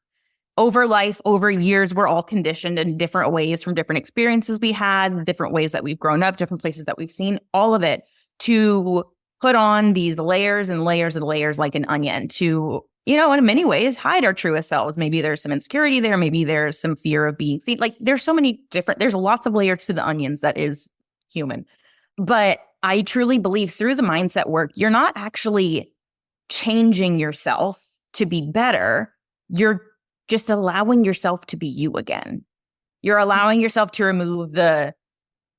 Over life, over years, we're all conditioned in different ways from different experiences we had, different ways that we've grown up, different places that we've seen, all of it to put on these layers and layers and layers like an onion to, in many ways, hide our truest selves. Maybe there's some insecurity there. Maybe there's some fear of being seen. Like, there's there's lots of layers to the onions that is human. But I truly believe through the mindset work, you're not actually changing yourself to be better. You're just allowing yourself to be you again. You're allowing yourself to remove the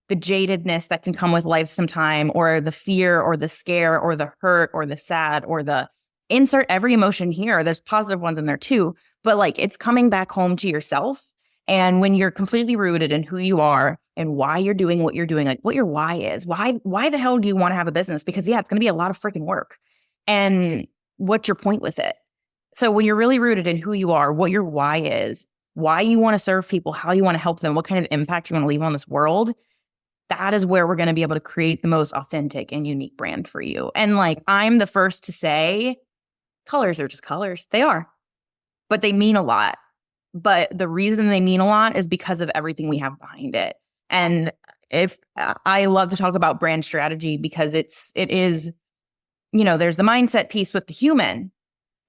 jadedness that can come with life sometime, or the fear or the scare or the hurt or the sad or the insert every emotion here. There's positive ones in there too, but like, it's coming back home to yourself. And when you're completely rooted in who you are and why you're doing what you're doing, like what your why is, why the hell do you want to have a business? Because it's going to be a lot of freaking work. And what's your point with it? So when you're really rooted in who you are, what your why is, why you want to serve people, how you want to help them, what kind of impact you want to leave on this world, that is where we're going to be able to create the most authentic and unique brand for you. And like, I'm the first to say, colors are just colors. They are, but they mean a lot. But the reason they mean a lot is because of everything we have behind it. And if I love to talk about brand strategy, because it is, there's the mindset piece with the human,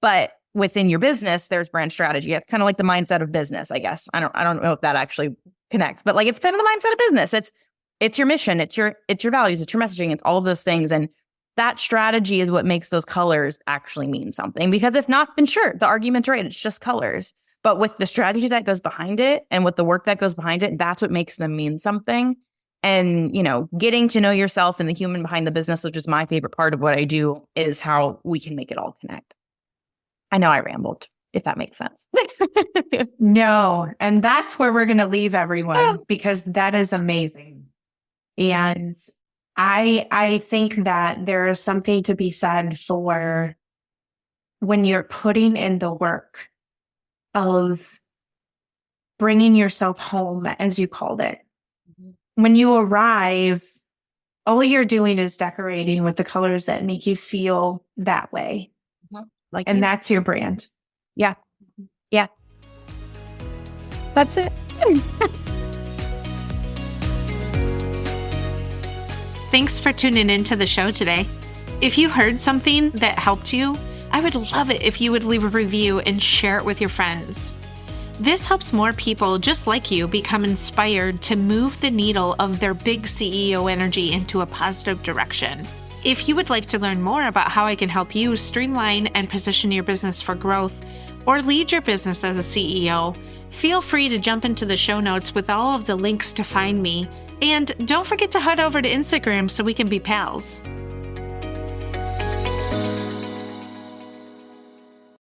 but within your business, there's brand strategy. It's kind of like the mindset of business, I guess. I don't know if that actually connects, but like, it's kind of the mindset of business. It's your mission, it's your values, it's your messaging, it's all of those things. And that strategy is what makes those colors actually mean something. Because if not, then sure, the argument's right, it's just colors. But with the strategy that goes behind it and with the work that goes behind it, that's what makes them mean something. And, getting to know yourself and the human behind the business, which is my favorite part of what I do, is how we can make it all connect. I know I rambled, if that makes sense. No, and that's where we're going to leave everyone, because that is amazing. And I think that there is something to be said for when you're putting in the work of bringing yourself home, as you called it. Mm-hmm. When you arrive, all you're doing is decorating with the colors that make you feel that way. Mm-hmm. And that's your brand. Yeah. Yeah. That's it. Thanks for tuning into the show today. If you heard something that helped you, I would love it if you would leave a review and share it with your friends. This helps more people just like you become inspired to move the needle of their big CEO energy into a positive direction. If you would like to learn more about how I can help you streamline and position your business for growth, or lead your business as a CEO, feel free to jump into the show notes with all of the links to find me. And don't forget to head over to Instagram so we can be pals.